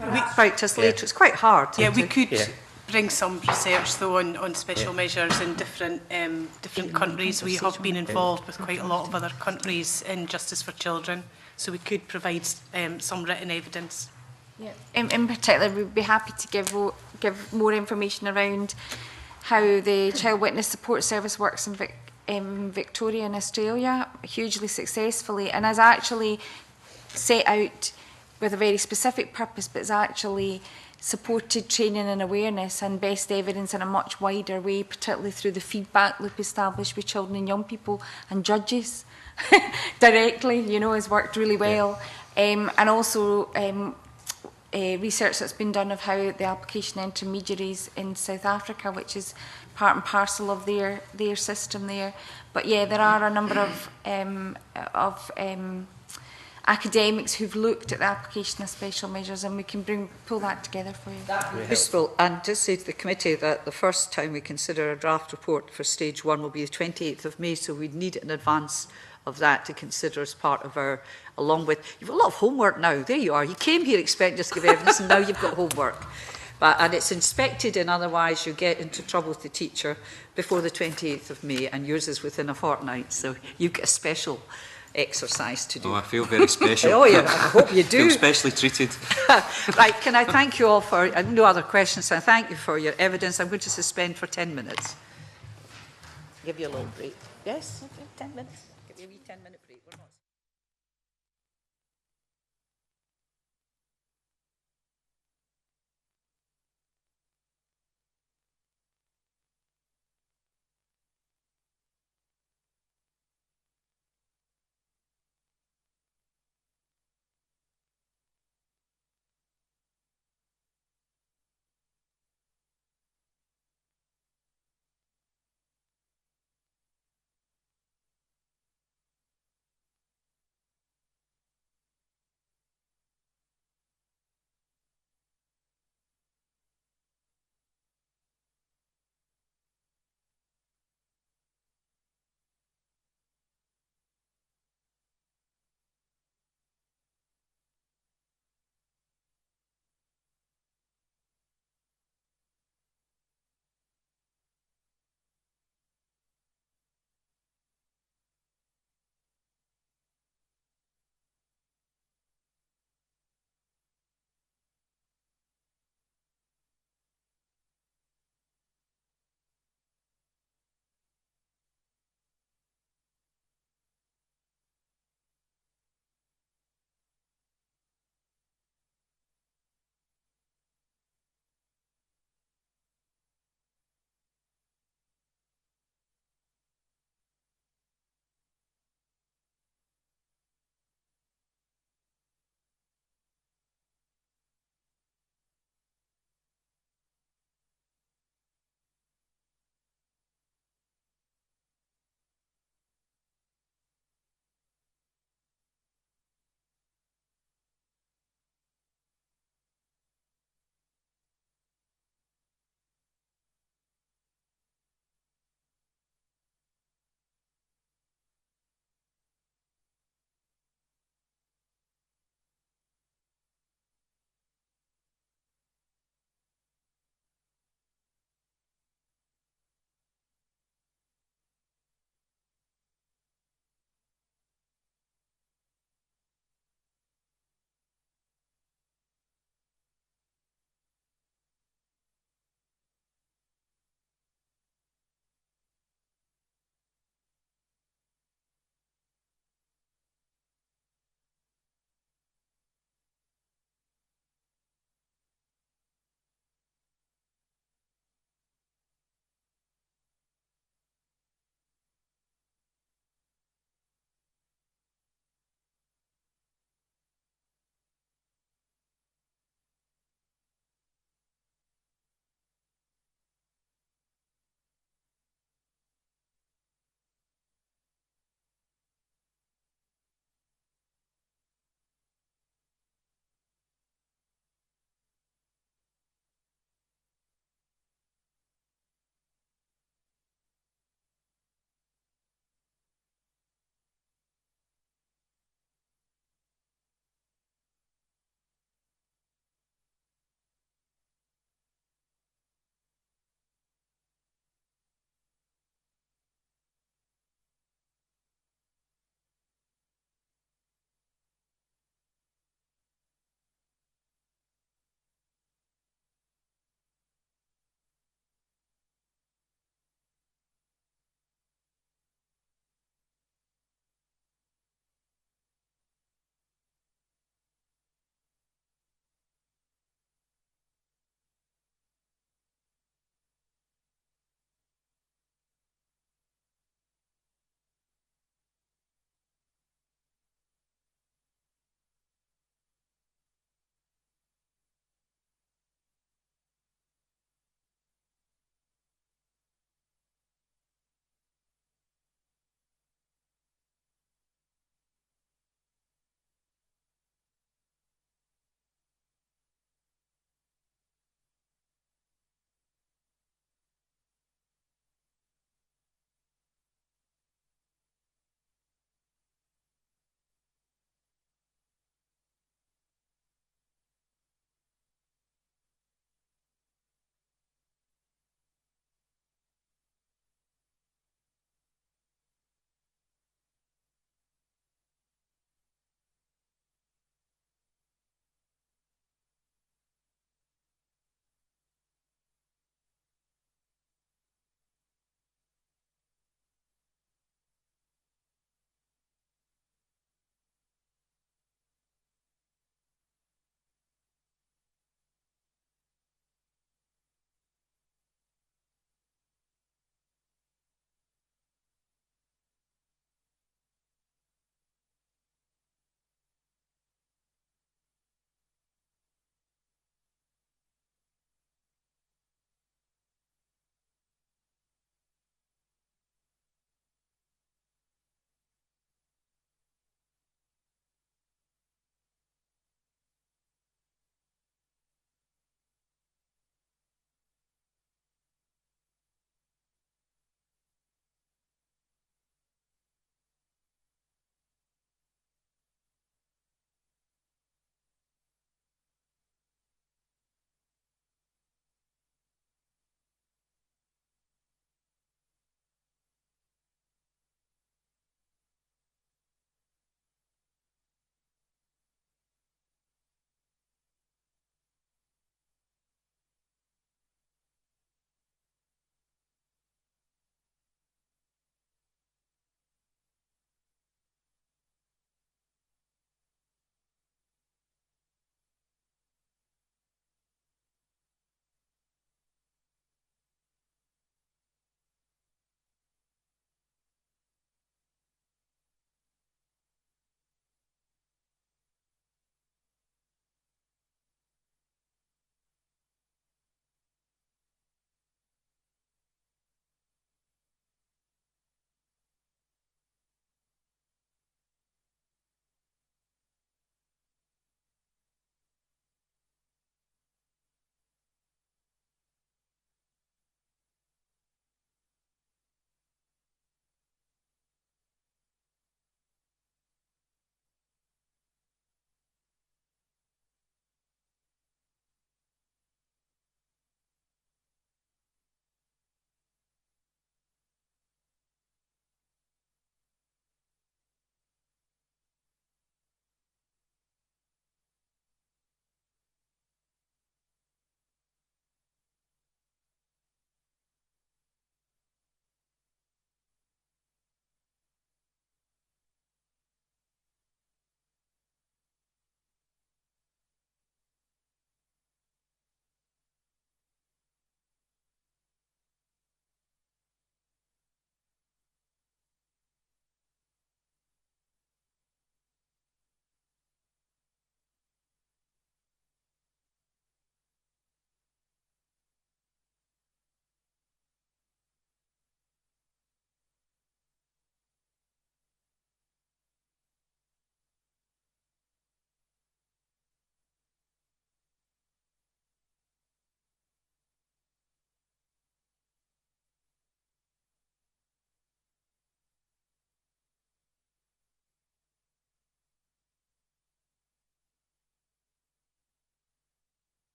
Write to us later. It's quite hard. Yeah, we to- could bring some research though on special measures in different countries. We have been involved with quite a lot of other countries in Justice for Children, so we could provide some written evidence. Yeah. In particular, we'd be happy to give more information around how the Child Witness Support Service works in Victoria and Australia, hugely successfully, and has actually set out with a very specific purpose, but has actually supported training and awareness and best evidence in a much wider way, particularly through the feedback loop established with children and young people and judges directly, you know, has worked really well. And also research that's been done of how the application intermediaries in South Africa, which is part and parcel of their system there. But yeah, there are a number of academics who've looked at the application of special measures, and we can pull that together for you. That would be useful. And just say to the committee that the first time we consider a draft report for stage 1 will be the 28th of May, so we'd need it in advance of that to consider as part of our, along with, you've got a lot of homework now. There you are. You came here expecting us to give evidence, and now you've got homework. And it's inspected, and otherwise you get into trouble with the teacher before the 28th of May, and yours is within a fortnight, so you get a special exercise to do. Oh, I feel very special. Oh, yeah, I hope you do. Feel specially treated. Right, can I thank you all for, no other questions, so I thank you for your evidence. I'm going to suspend for 10 minutes. Give you a little break. Yes, okay, 10 minutes. Give you a wee 10-minute break. We're not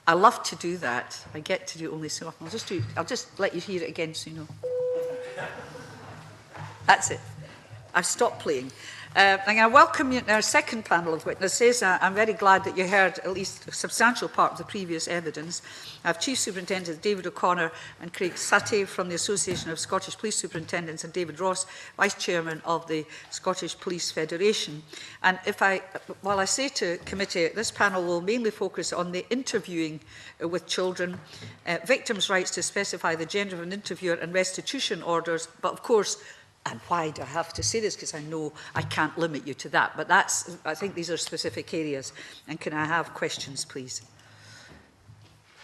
I love to do that. I get to do it only so often. I'll just let you hear it again so you know. That's it. I've stopped playing. And I welcome you in our second panel of witnesses. I'm very glad that you heard at least a substantial part of the previous evidence. I have Chief Superintendent David O'Connor and Craig Sattey from the Association of Scottish Police Superintendents and David Ross, Vice Chairman of the Scottish Police Federation. And while I say to committee, this panel will mainly focus on the interviewing with children, victims' rights to specify the gender of an interviewer and restitution orders, but of course, and why do I have to say this? Because I know I can't limit you to that. But I think these are specific areas. And can I have questions, please?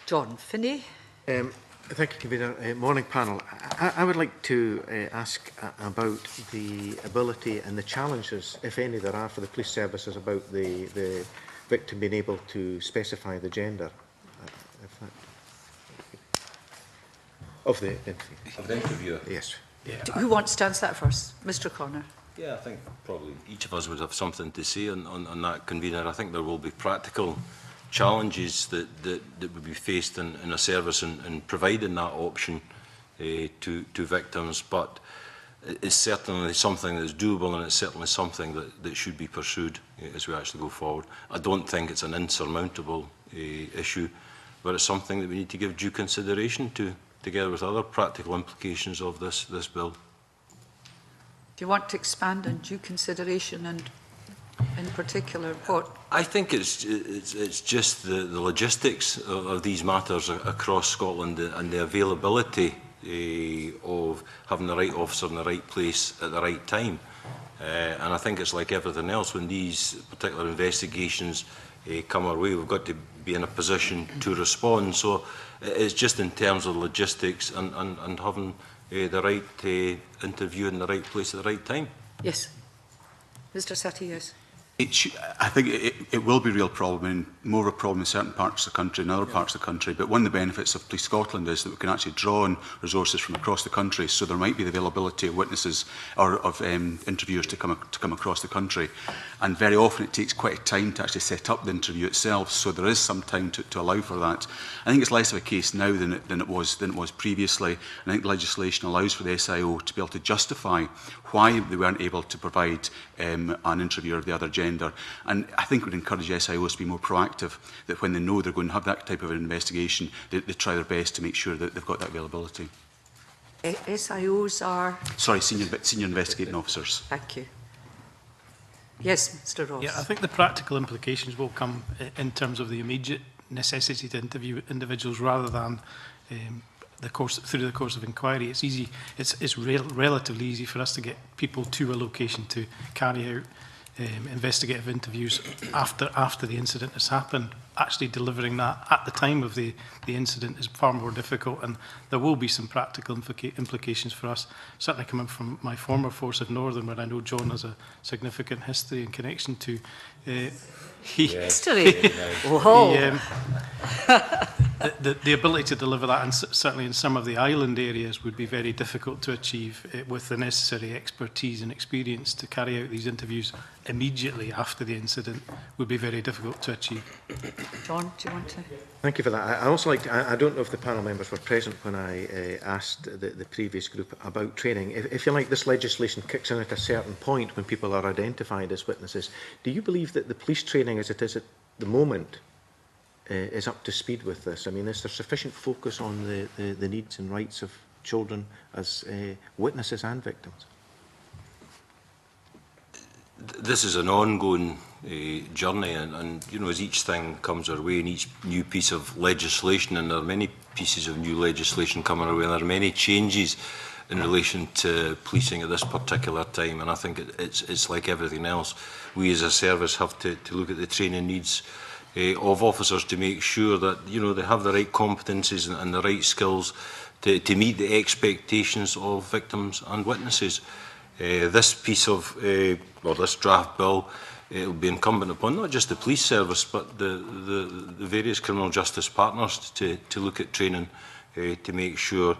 John Finney. Thank you, Convener. Morning, panel. I would like to ask about the ability and the challenges, if any, there are for the police services about the victim being able to specify the gender of the interviewer. Yes. Yeah. Who wants to answer that first? Mr. O'Connor. Yeah, I think probably each of us would have something to say on that, Convener. I think there will be practical challenges that would be faced in a service in providing that option to victims, but it's certainly something that's doable, and it's certainly something that should be pursued as we actually go forward. I don't think it's an insurmountable issue, but it's something that we need to give due consideration to, together with other practical implications of this bill. Do you want to expand on due consideration and in particular what? I think it's just the logistics of these matters across Scotland and the availability of having the right officer in the right place at the right time. And I think it's like everything else, when these particular investigations come our way, we've got to be in a position to respond. So it's just in terms of logistics and having the right interview in the right place at the right time. Yes. Mr. Sattey, yes. I think it will be a real problem, and more of a problem in certain parts of the country and other parts of the country. But one of the benefits of Police Scotland is that we can actually draw on resources from across the country. So there might be the availability of witnesses or of interviewers to come across the country. And very often it takes quite a time to actually set up the interview itself. So there is some time to allow for that. I think it's less of a case now than it was previously. And I think legislation allows for the SIO to be able to justify why they weren't able to provide an interviewer of the other gender. And I think it would encourage SIOs to be more proactive, that when they know they're going to have that type of an investigation, they try their best to make sure that they've got that availability. SIOs are? Sorry, senior investigating officers. Thank you. Yes, Mr. Ross. Yeah, I think the practical implications will come in terms of the immediate necessity to interview individuals rather than through the course of inquiry. It's easy. It's relatively easy for us to get people to a location to carry out investigative interviews after the incident has happened. Actually delivering that at the time of the incident is far more difficult, and there will be some practical implications for us. Certainly coming from my former force of Northern, where I know John has a significant history and connection to. History? The ability to deliver that, and certainly in some of the island areas, would be very difficult to achieve with the necessary expertise and experience to carry out these interviews immediately after the incident would be very difficult to achieve. John, do you want to? Thank you for that. I also like I don't know if the panel members were present when I asked the previous group about training. If you like, this legislation kicks in at a certain point when people are identified as witnesses. Do you believe that the police training as it is at the moment is up to speed with this? I mean, is there sufficient focus on the needs and rights of children as witnesses and victims? This is an ongoing journey, and you know, as each thing comes our way and each new piece of legislation, and there are many pieces of new legislation coming our way, and there are many changes in relation to policing at this particular time, and I think it's like everything else. We as a service have to look at the training needs of officers to make sure that, you know, they have the right competencies and the right skills to meet the expectations of victims and witnesses. This piece of, this draft bill, it will be incumbent upon not just the police service but the various criminal justice partners to look at training to make sure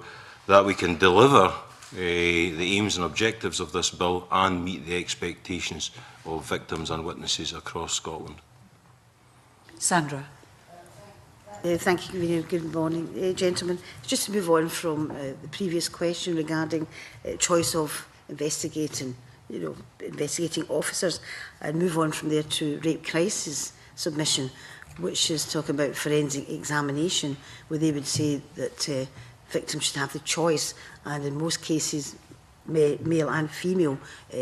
that we can deliver the aims and objectives of this bill and meet the expectations of victims and witnesses across Scotland. Sandra. Thank you, Convener. Good morning, gentlemen. Just to move on from the previous question regarding choice of investigating officers, and move on from there to Rape Crisis submission, which is talking about forensic examination, where they would say that victims should have the choice, and in most cases, male and female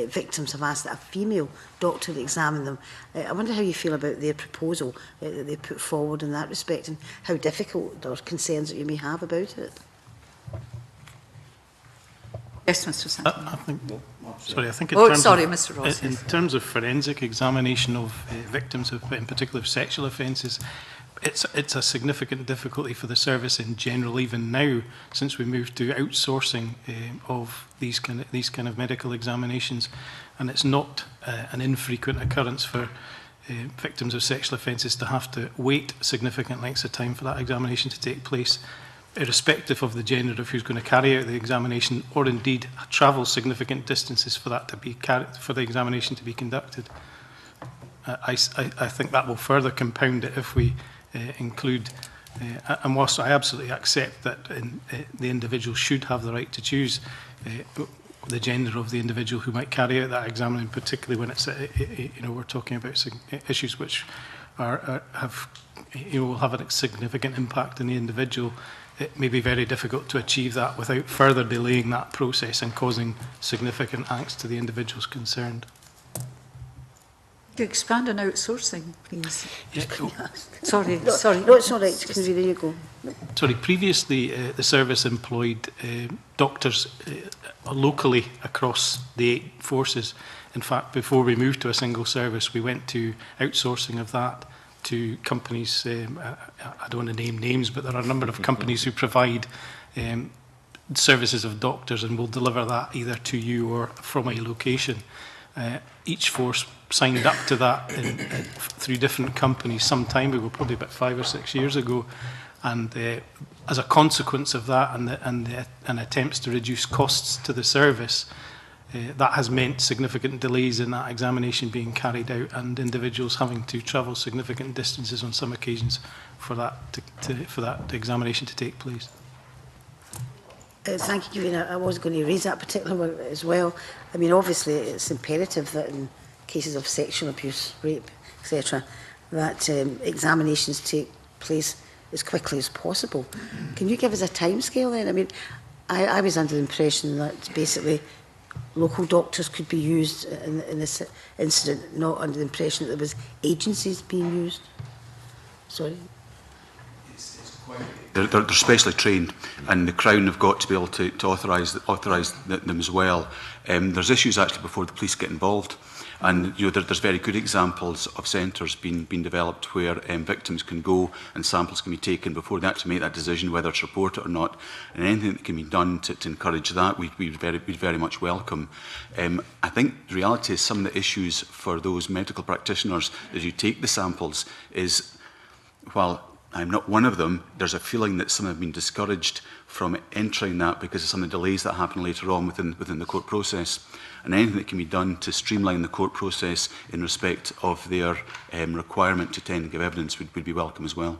victims have asked that a female doctor examine them. I wonder how you feel about their proposal that they put forward in that respect, and how difficult or concerns that you may have about it. Yes, Mr. Santos. I think Mr. Ross. In terms of forensic examination of victims of, in particular, of sexual offences, it's a significant difficulty for the service in general, even now, since we moved to outsourcing of these kind of medical examinations, and it's not an infrequent occurrence for victims of sexual offences to have to wait significant lengths of time for that examination to take place, irrespective of the gender of who's going to carry out the examination, or indeed travel significant distances for that to be for the examination to be conducted. I think that will further compound it if we include, and whilst I absolutely accept that the individual should have the right to choose the gender of the individual who might carry out that exam, particularly when it's we're talking about issues which will have a significant impact on the individual. It may be very difficult to achieve that without further delaying that process and causing significant angst to the individuals concerned. Could you expand on outsourcing, please? Yeah. Sorry. No, it's all right. There you go. Sorry, previously the service employed doctors locally across the 8 forces. In fact, before we moved to a single service, we went to outsourcing of that to companies. I don't want to name names, but there are a number of companies who provide services of doctors and will deliver that either to you or from a location. Each force signed up to that through different companies some time ago, probably about 5 or 6 years ago, and as a consequence of that and attempts to reduce costs to the service, that has meant significant delays in that examination being carried out, and individuals having to travel significant distances on some occasions for that for that examination to take place. Thank you, Convener. I was going to raise that particular one as well. I mean, obviously, it's imperative that in cases of sexual abuse, rape, etc., that examinations take place as quickly as possible. Can you give us a timescale then? I mean, I was under the impression that basically local doctors could be used in this incident, not under the impression that there was agencies being used. Sorry. They're specially trained, and the Crown have got to be able to authorise them as well. There's issues actually before the police get involved, and there's very good examples of centres being developed where victims can go and samples can be taken before they actually make that decision whether to report it or not. And anything that can be done to encourage that, we'd very much welcome. I think the reality is some of the issues for those medical practitioners as you take the samples is, while I'm not one of them, there's a feeling that some have been discouraged from entering that because of some of the delays that happen later on within the court process. And anything that can be done to streamline the court process in respect of their requirement to attend and give evidence would be welcome as well.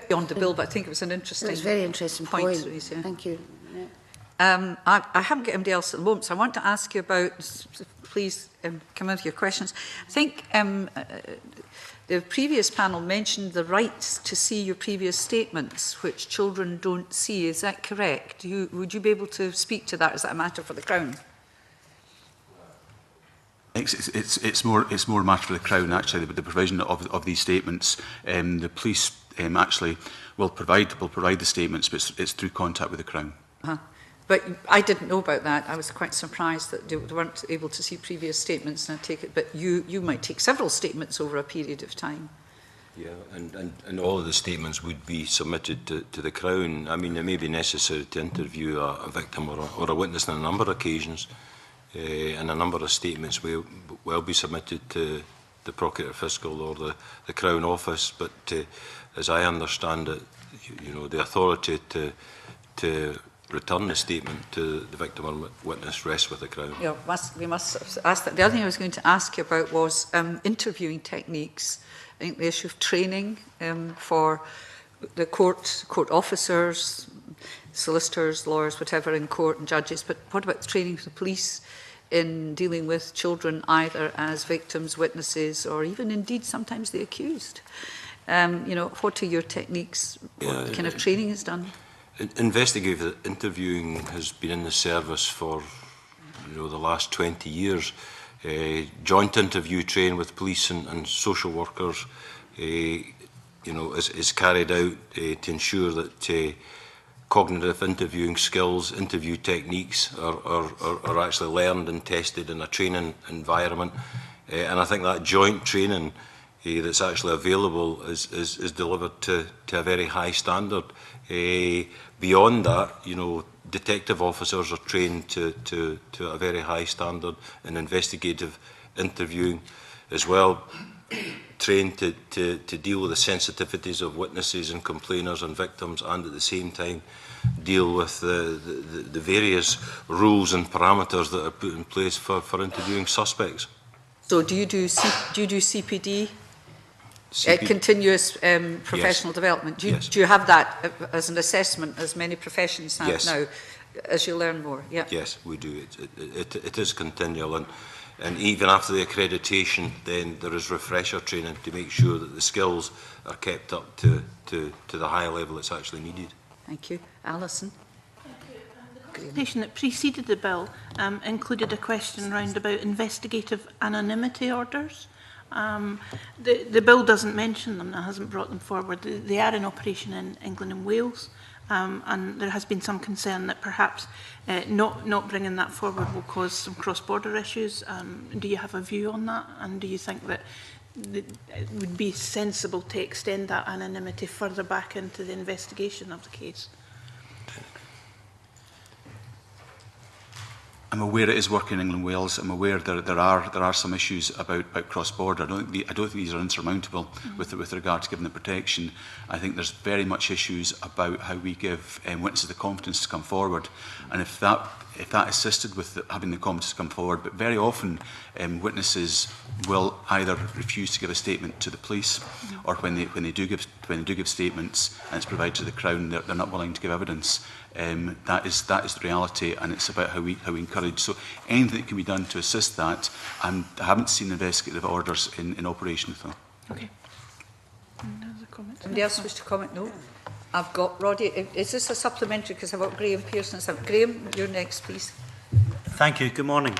Beyond the bill, but I think it was an interesting It's a very interesting point. Thank you. Yeah. I haven't got anybody else at the moment, so I want to ask you about, please come in with your questions. I think the previous panel mentioned the rights to see your previous statements, which children don't see. Is that correct? Would you be able to speak to that? Is that a matter for the Crown? It's more a matter for the Crown, actually, the provision of these statements. The police actually will provide the statements, but it's through contact with the Crown. But I didn't know about that. I was quite surprised that they weren't able to see previous statements, and I take it. But you might take several statements over a period of time. Yeah, and all of the statements would be submitted to the Crown. I mean, it may be necessary to interview a victim or a witness on a number of occasions, and a number of statements will be submitted to the Procurator Fiscal or the Crown Office. But as I understand it, the authority to return the statement to the victim or witness rests with the Crown. Yeah, we must ask that. The other thing I was going to ask you about was interviewing techniques. I think the issue of training for the court officers, solicitors, lawyers, whatever in court and judges, but what about the training of the police in dealing with children either as victims, witnesses, or even indeed sometimes the accused? You know, what are your techniques? What kind of training is done? Investigative interviewing has been in the service for the last 20 years. Joint interview training with police and social workers is carried out to ensure that cognitive interviewing skills, interview techniques are actually learned and tested in a training environment. And I think that joint training that's actually available is delivered to a very high standard. Beyond that, detective officers are trained to a very high standard in investigative interviewing as well, trained to deal with the sensitivities of witnesses and complainers and victims, and at the same time deal with the various rules and parameters that are put in place for interviewing suspects. So do you do CPD? Continuous professional development. Do you have that as an assessment, as many professions have now, as you learn more? Yeah. Yes, we do. It is continual, and even after the accreditation, then there is refresher training to make sure that the skills are kept up to the high level that's actually needed. Thank you. Alison? The consultation that preceded the bill included a question round about investigative anonymity orders. The bill doesn't mention them, it hasn't brought them forward. They are in operation in England and Wales, and there has been some concern that perhaps not bringing that forward will cause some cross-border issues. Do you have a view on that, and do you think that it would be sensible to extend that anonymity further back into the investigation of the case? I'm aware it is working in England and Wales. I'm aware there are some issues about cross-border. I don't think these are insurmountable with regard to giving the protection. I think there's very much issues about how we give witnesses the confidence to come forward, and if that assisted with having the confidence to come forward, but very often witnesses will either refuse to give a statement to the police, or when they do give statements and it's provided to the Crown, they're not willing to give evidence. That is the reality, and it's about how we encourage. So anything that can be done to assist that, and I haven't seen investigative orders in operation with them. Okay. Somebody else wish to comment? No. I've got Roddy. Is this a supplementary? Because I've got Graham Pearson. Graham, you're next, please. Thank you. Good morning.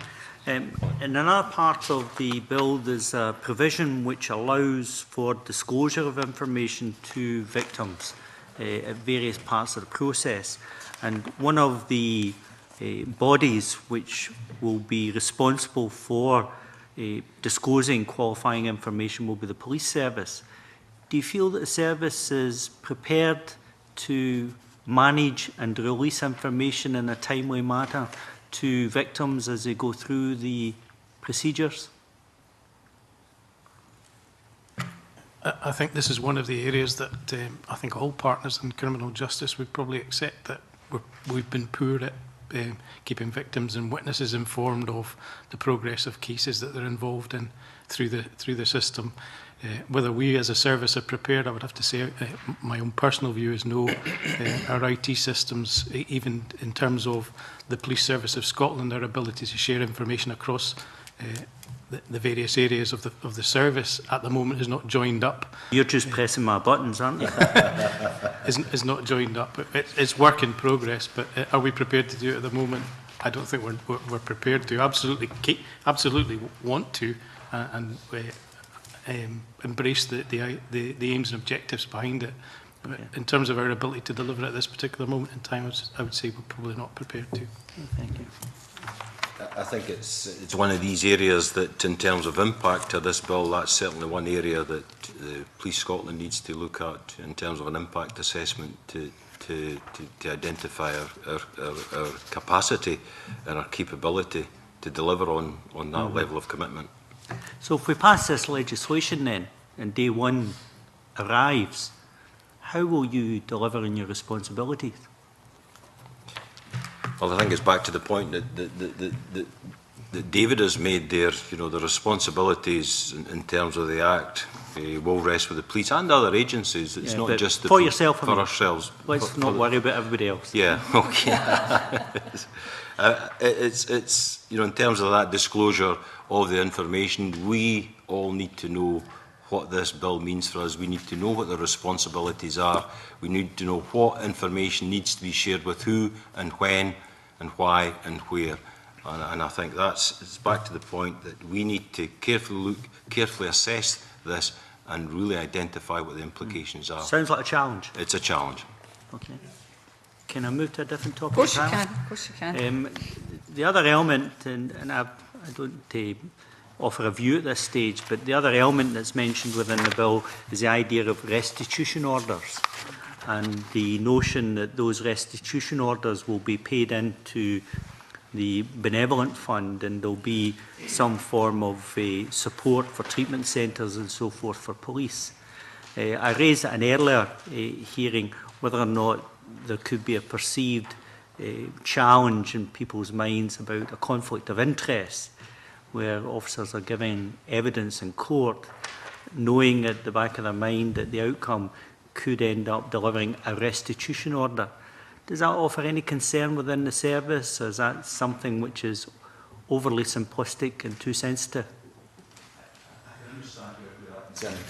In another part of the bill, there's a provision which allows for disclosure of information to victims at various parts of the process. And one of the bodies which will be responsible for disclosing qualifying information will be the police service. Do you feel that the service is prepared to manage and release information in a timely manner to victims as they go through the procedures? I think this is one of the areas that I think all partners in criminal justice would probably accept that we've been poor at keeping victims and witnesses informed of the progress of cases that they're involved in through the system. Whether we as a service are prepared, I would have to say my own personal view is no. Our IT systems, even in terms of the Police Service of Scotland, their ability to share information across the various areas of the service at the moment is not joined up. You're just pressing my buttons, aren't you? is not joined up. It's work in progress, but are we prepared to do it at the moment? I don't think we're prepared to. Absolutely want to, and embrace the aims and objectives behind it. But in terms of our ability to deliver at this particular moment in time, I would say we're probably not prepared to. Thank you. I think it's one of these areas that, in terms of impact to this bill, that's certainly one area that Police Scotland needs to look at in terms of an impact assessment to identify our capacity and our capability to deliver on that level of commitment. So if we pass this legislation then, and day one arrives, how will you deliver on your responsibilities? Well, I think it's back to the point that that David has made there, you know, the responsibilities in terms of the Act will rest with the police and other agencies. It's not just the for yourself, for ourselves. Let's not worry about everybody else. Yeah, okay. It's you know, in terms of that disclosure of the information, we all need to know what this bill means for us. We need to know what the responsibilities are. We need to know what information needs to be shared with who and when and why and where. And I think it's back to the point that we need to carefully assess this and really identify what the implications are. Sounds like a challenge. It's a challenge. Okay. Can I move to a different topic? Of course you can. Of course you can. The other element, and I don't offer a view at this stage, but the other element that's mentioned within the bill is the idea of restitution orders, and the notion that those restitution orders will be paid into the benevolent fund, and there'll be some form of support for treatment centres and so forth for police. I raised at an earlier hearing whether or not there could be a perceived challenge in people's minds about a conflict of interest, where officers are giving evidence in court, knowing at the back of their mind that the outcome could end up delivering a restitution order. Does that offer any concern within the service, or is that something which is overly simplistic and too sensitive?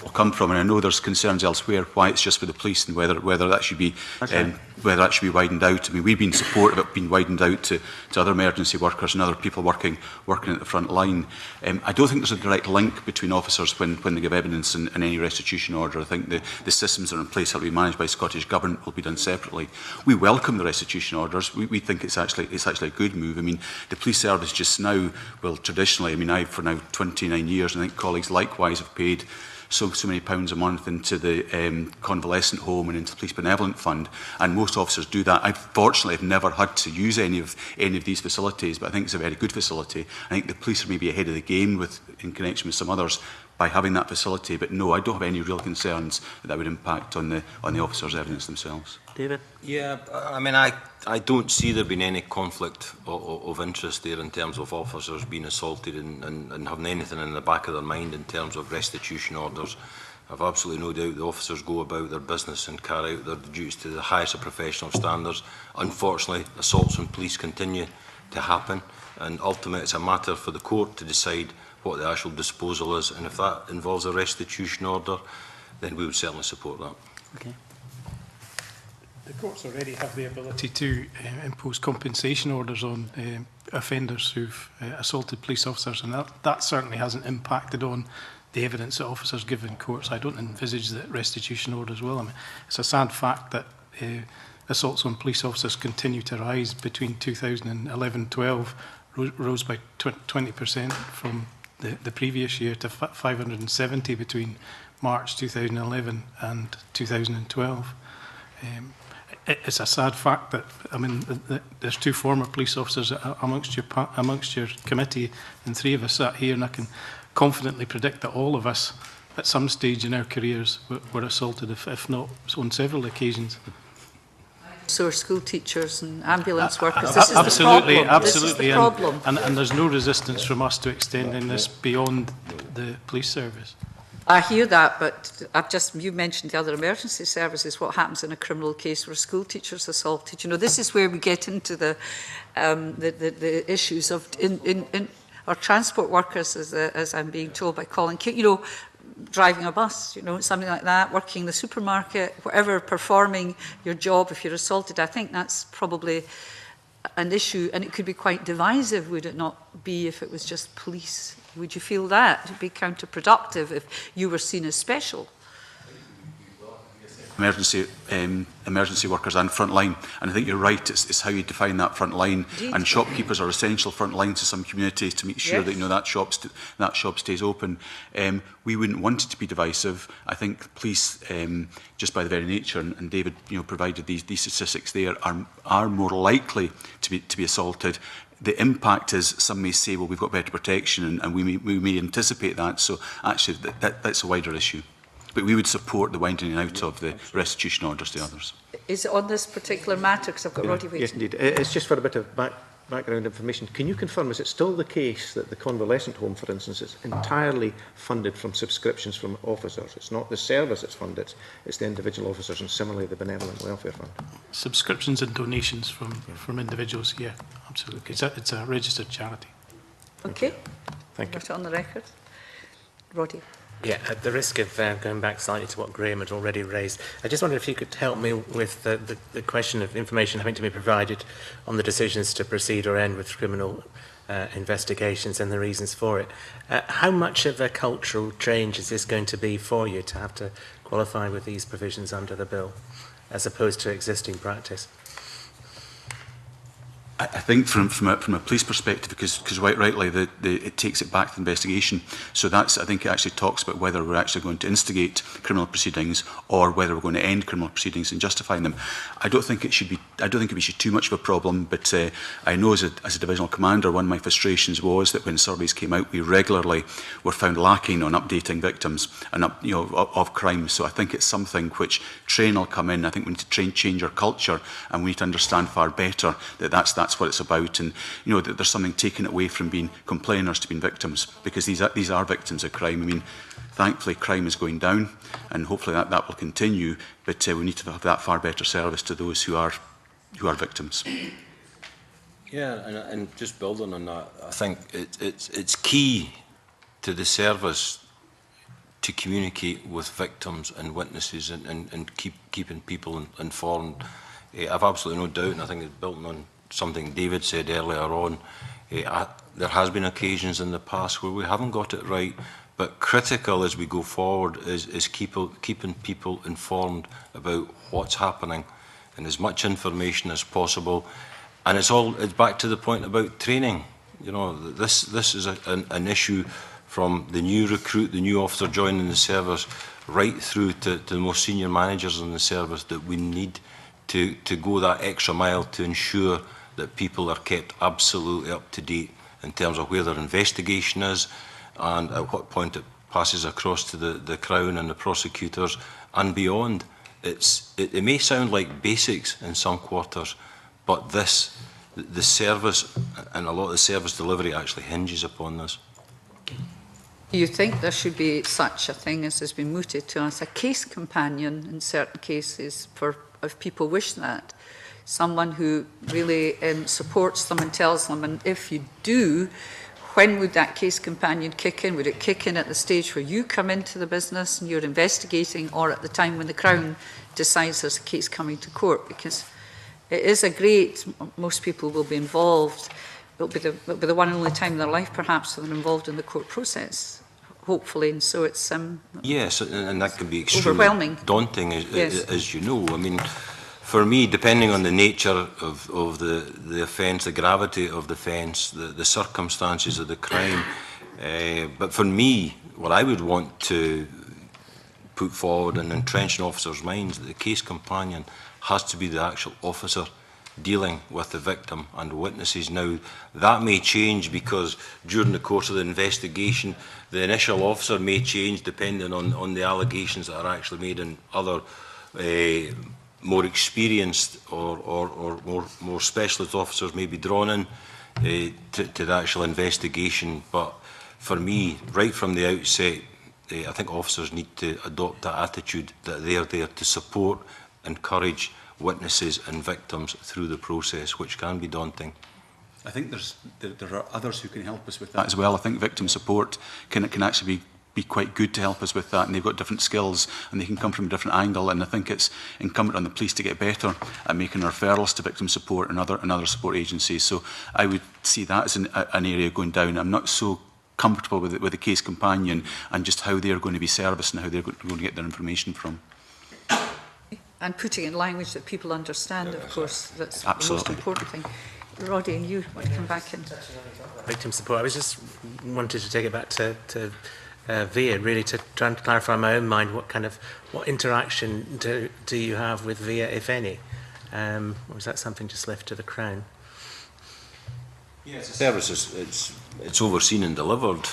Will come from, and I know there's concerns elsewhere why it's just for the police and whether that should be widened out. I mean, we've been supportive of it being widened out to other emergency workers and other people working at the front line. I don't think there's a direct link between officers when they give evidence in any restitution order. I think the systems that are in place that will be managed by Scottish Government will be done separately. We welcome the restitution orders. We think it's actually a good move. I mean, the police service just now, well, traditionally, I mean, I've for now 29 years, and I think colleagues likewise have paid so many pounds a month into the convalescent home and into the police benevolent fund, and most officers do that. I fortunately have never had to use any of these facilities, but I think it's a very good facility. I think the police are maybe ahead of the game in connection with some others by having that facility, but no, I don't have any real concerns that would impact on the officers' evidence themselves. David? Yeah, I mean, I don't see there being any conflict of interest there in terms of officers being assaulted and having anything in the back of their mind in terms of restitution orders. I've absolutely no doubt the officers go about their business and carry out their duties to the highest of professional standards. Unfortunately, assaults on police continue to happen, and ultimately it's a matter for the court to decide what the actual disposal is, and if that involves a restitution order, then we would certainly support that. Okay. The courts already have the ability to impose compensation orders on offenders who've assaulted police officers, and that certainly hasn't impacted on the evidence that officers give in courts. I don't envisage that restitution orders will. I mean, it's a sad fact that assaults on police officers continue to rise. Between 2011-12, rose by 20% from the previous year to 570 between March 2011 and 2012. It's a sad fact that, I mean, there's two former police officers amongst your committee, and three of us sat here, and I can confidently predict that all of us at some stage in our careers were assaulted, if not on several occasions. So are school teachers and ambulance workers. This is absolutely, the problem. Absolutely, This is the problem. And there's no resistance from us to extending this beyond the police service. I hear that, but you mentioned the other emergency services. What happens in a criminal case where a school teacher's assaulted? You know, this is where we get into the issues of in our transport workers, as I'm being told by Colin, you know, driving a bus, you know, something like that, working in the supermarket, whatever, performing your job if you're assaulted. I think that's probably an issue, and it could be quite divisive, would it not be, if it was just police? Would you feel that? It would be counterproductive if you were seen as special. Emergency workers and front line, and I think you're right, it's how you define that front line. Indeed. And shopkeepers are essential front line to some communities to make sure that, you know, that shop stays open. We wouldn't want it to be divisive. I think police, just by the very nature, and David, you know, provided these statistics there, are more likely to be assaulted. The impact is, some may say, well, we've got better protection, and we may anticipate that. So actually, that's a wider issue. But we would support the winding out of the restitution orders to others. Is it on this particular matter? Because I've got Roddy waiting. Yes, indeed. It's just for a bit of background information, can you confirm, is it still the case that the convalescent home, for instance, is entirely funded from subscriptions from officers? It's not the service that's funded, it's the individual officers, and similarly the Benevolent Welfare Fund? Subscriptions and donations from individuals, yeah, absolutely. It's a registered charity. Okay. Thank you. Put it on the record. Roddy. Yeah, at the risk of going back slightly to what Graham had already raised, I just wonder if you could help me with the question of information having to be provided on the decisions to proceed or end with criminal investigations and the reasons for it. How much of a cultural change is this going to be for you to have to qualify with these provisions under the bill, as opposed to existing practice? I think from a police perspective, because quite rightly, it takes it back to the investigation. So that's, I think it actually talks about whether we're actually going to instigate criminal proceedings or whether we're going to end criminal proceedings and justifying them. I don't think it should be too much of a problem, but I know as a divisional commander, one of my frustrations was that when surveys came out, we regularly were found lacking on updating victims and of crime. So I think it's something which training will come in. I think we need to change our culture, and we need to understand far better that that's what it's about, and that there's something taken away from being complainers to being victims, because these are victims of crime. I mean, thankfully crime is going down, and hopefully that will continue, but we need to have that far better service to those who are victims. Yeah, and just building on that, I think it's key to the service to communicate with victims and witnesses and keeping people informed. I've absolutely no doubt, and I think it's built on something David said earlier on, there has been occasions in the past where we haven't got it right, but critical as we go forward is keeping people informed about what's happening and as much information as possible. And it's back to the point about training. This is an issue from the new recruit, the new officer joining the service, right through to the most senior managers in the service, that we need to go that extra mile to ensure that people are kept absolutely up to date in terms of where their investigation is and at what point it passes across to the Crown and the prosecutors and beyond. It may sound like basics in some quarters, but the service and a lot of the service delivery actually hinges upon this. Do you think there should be such a thing as has been mooted to us, a case companion in certain cases, if people wish that? Someone who really supports them and tells them, and if you do, when would that case companion kick in? Would it kick in at the stage where you come into the business and you're investigating, or at the time when the Crown decides there's a case coming to court? Because it is a great, most people will be involved, it'll be the one and only time in their life perhaps that they're involved in the court process, hopefully, and so it's yes, and that can be extremely overwhelming, daunting, as you know. I mean, for me, depending on the nature of the offence, the gravity of the offence, the circumstances of the crime, but for me, what I would want to put forward and entrench in officers' minds, that the case companion has to be the actual officer dealing with the victim and witnesses. Now, that may change because during the course of the investigation, the initial officer may change depending on the allegations that are actually made, and other more experienced or more specialist officers may be drawn in to the actual investigation. But for me, right from the outset, I think officers need to adopt that attitude that they are there to support, encourage witnesses and victims through the process, which can be daunting. I think there are others who can help us with that as well. I think victim support can actually be quite good to help us with that, and they've got different skills and they can come from a different angle, and I think it's incumbent on the police to get better at making referrals to victim support and other support agencies. So I would see that as an area going down. I'm not so comfortable with the case companion and just how they're going to be serviced and how they're going to get their information from. And putting it in language that people understand, of course, that's Absolutely. the most important thing. Roddy, and you want to come back in? Victim support. I was just wanted to take it back to VIA, really, to try and clarify in my own mind what interaction do you have with VIA, if any? Or is that something just left to the Crown? Yes, the service it's overseen and delivered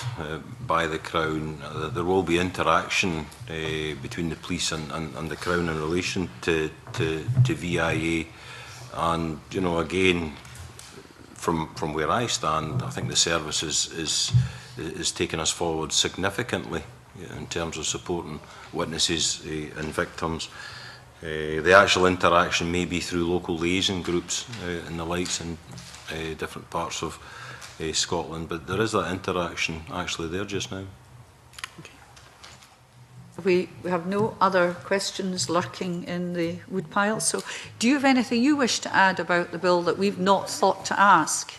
by the Crown. There will be interaction between the police and the Crown in relation to VIA, and again, from where I stand, I think the service is taking us forward significantly in terms of supporting witnesses and victims. The actual interaction may be through local liaison groups and the likes in different parts of Scotland, but there is that interaction actually there just now. We have no other questions lurking in the woodpile. So do you have anything you wish to add about the bill that we've not thought to ask?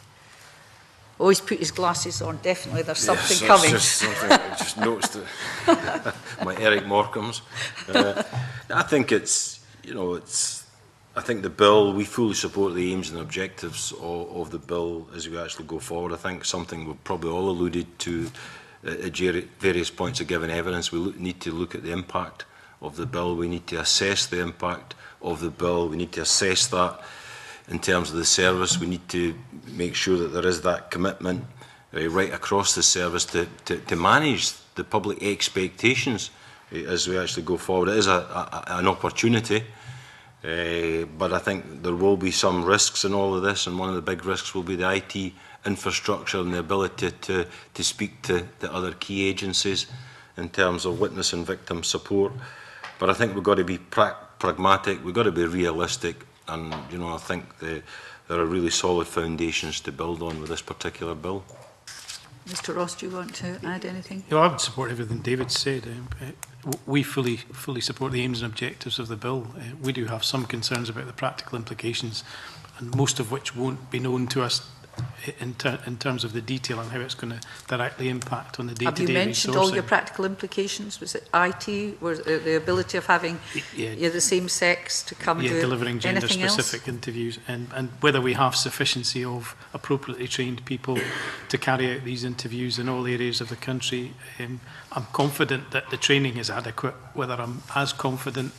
Oh, he's put his glasses on. Definitely there's something coming. Just something I just noticed my Eric Morecambe's. I think it's, you know, I think the bill, we fully support the aims and objectives of the bill as we actually go forward. I think something we've probably all alluded to at various points of giving evidence. We need to look at the impact of the bill. We need to assess the impact of the bill. We need to assess that in terms of the service. We need to make sure that there is that commitment right across the service to manage the public expectations as we actually go forward. It is an opportunity, but I think there will be some risks in all of this, and one of the big risks will be the IT infrastructure and the ability to speak to the other key agencies in terms of witness and victim support. But I think we've got to be pragmatic, we've got to be realistic, and you know, I think there are really solid foundations to build on with this particular bill. Mr. Ross, do you want to add anything? I would support everything David said. We fully support the aims and objectives of the bill. We do have some concerns about the practical implications, and most of which won't be known to us in terms of the detail on how it's going to directly impact on the day-to-day resourcing. Have you mentioned all your practical implications? Was it IT? Was it the ability of having the same sex to come to delivering gender-specific else? Interviews, and whether we have sufficiency of appropriately trained people to carry out these interviews in all areas of the country. I'm confident that the training is adequate. Whether I'm as confident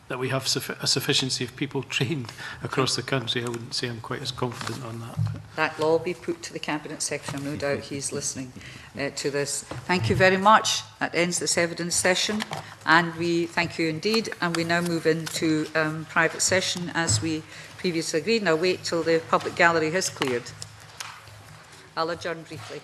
that we have a sufficiency of people trained across the country, I wouldn't say I'm quite as confident on that. That will all be put to the Cabinet Secretary. No doubt he's listening to this. Thank you very much. That ends this evidence session, and we thank you indeed. And we now move into private session as we previously agreed. Now wait till the public gallery has cleared. I'll adjourn briefly.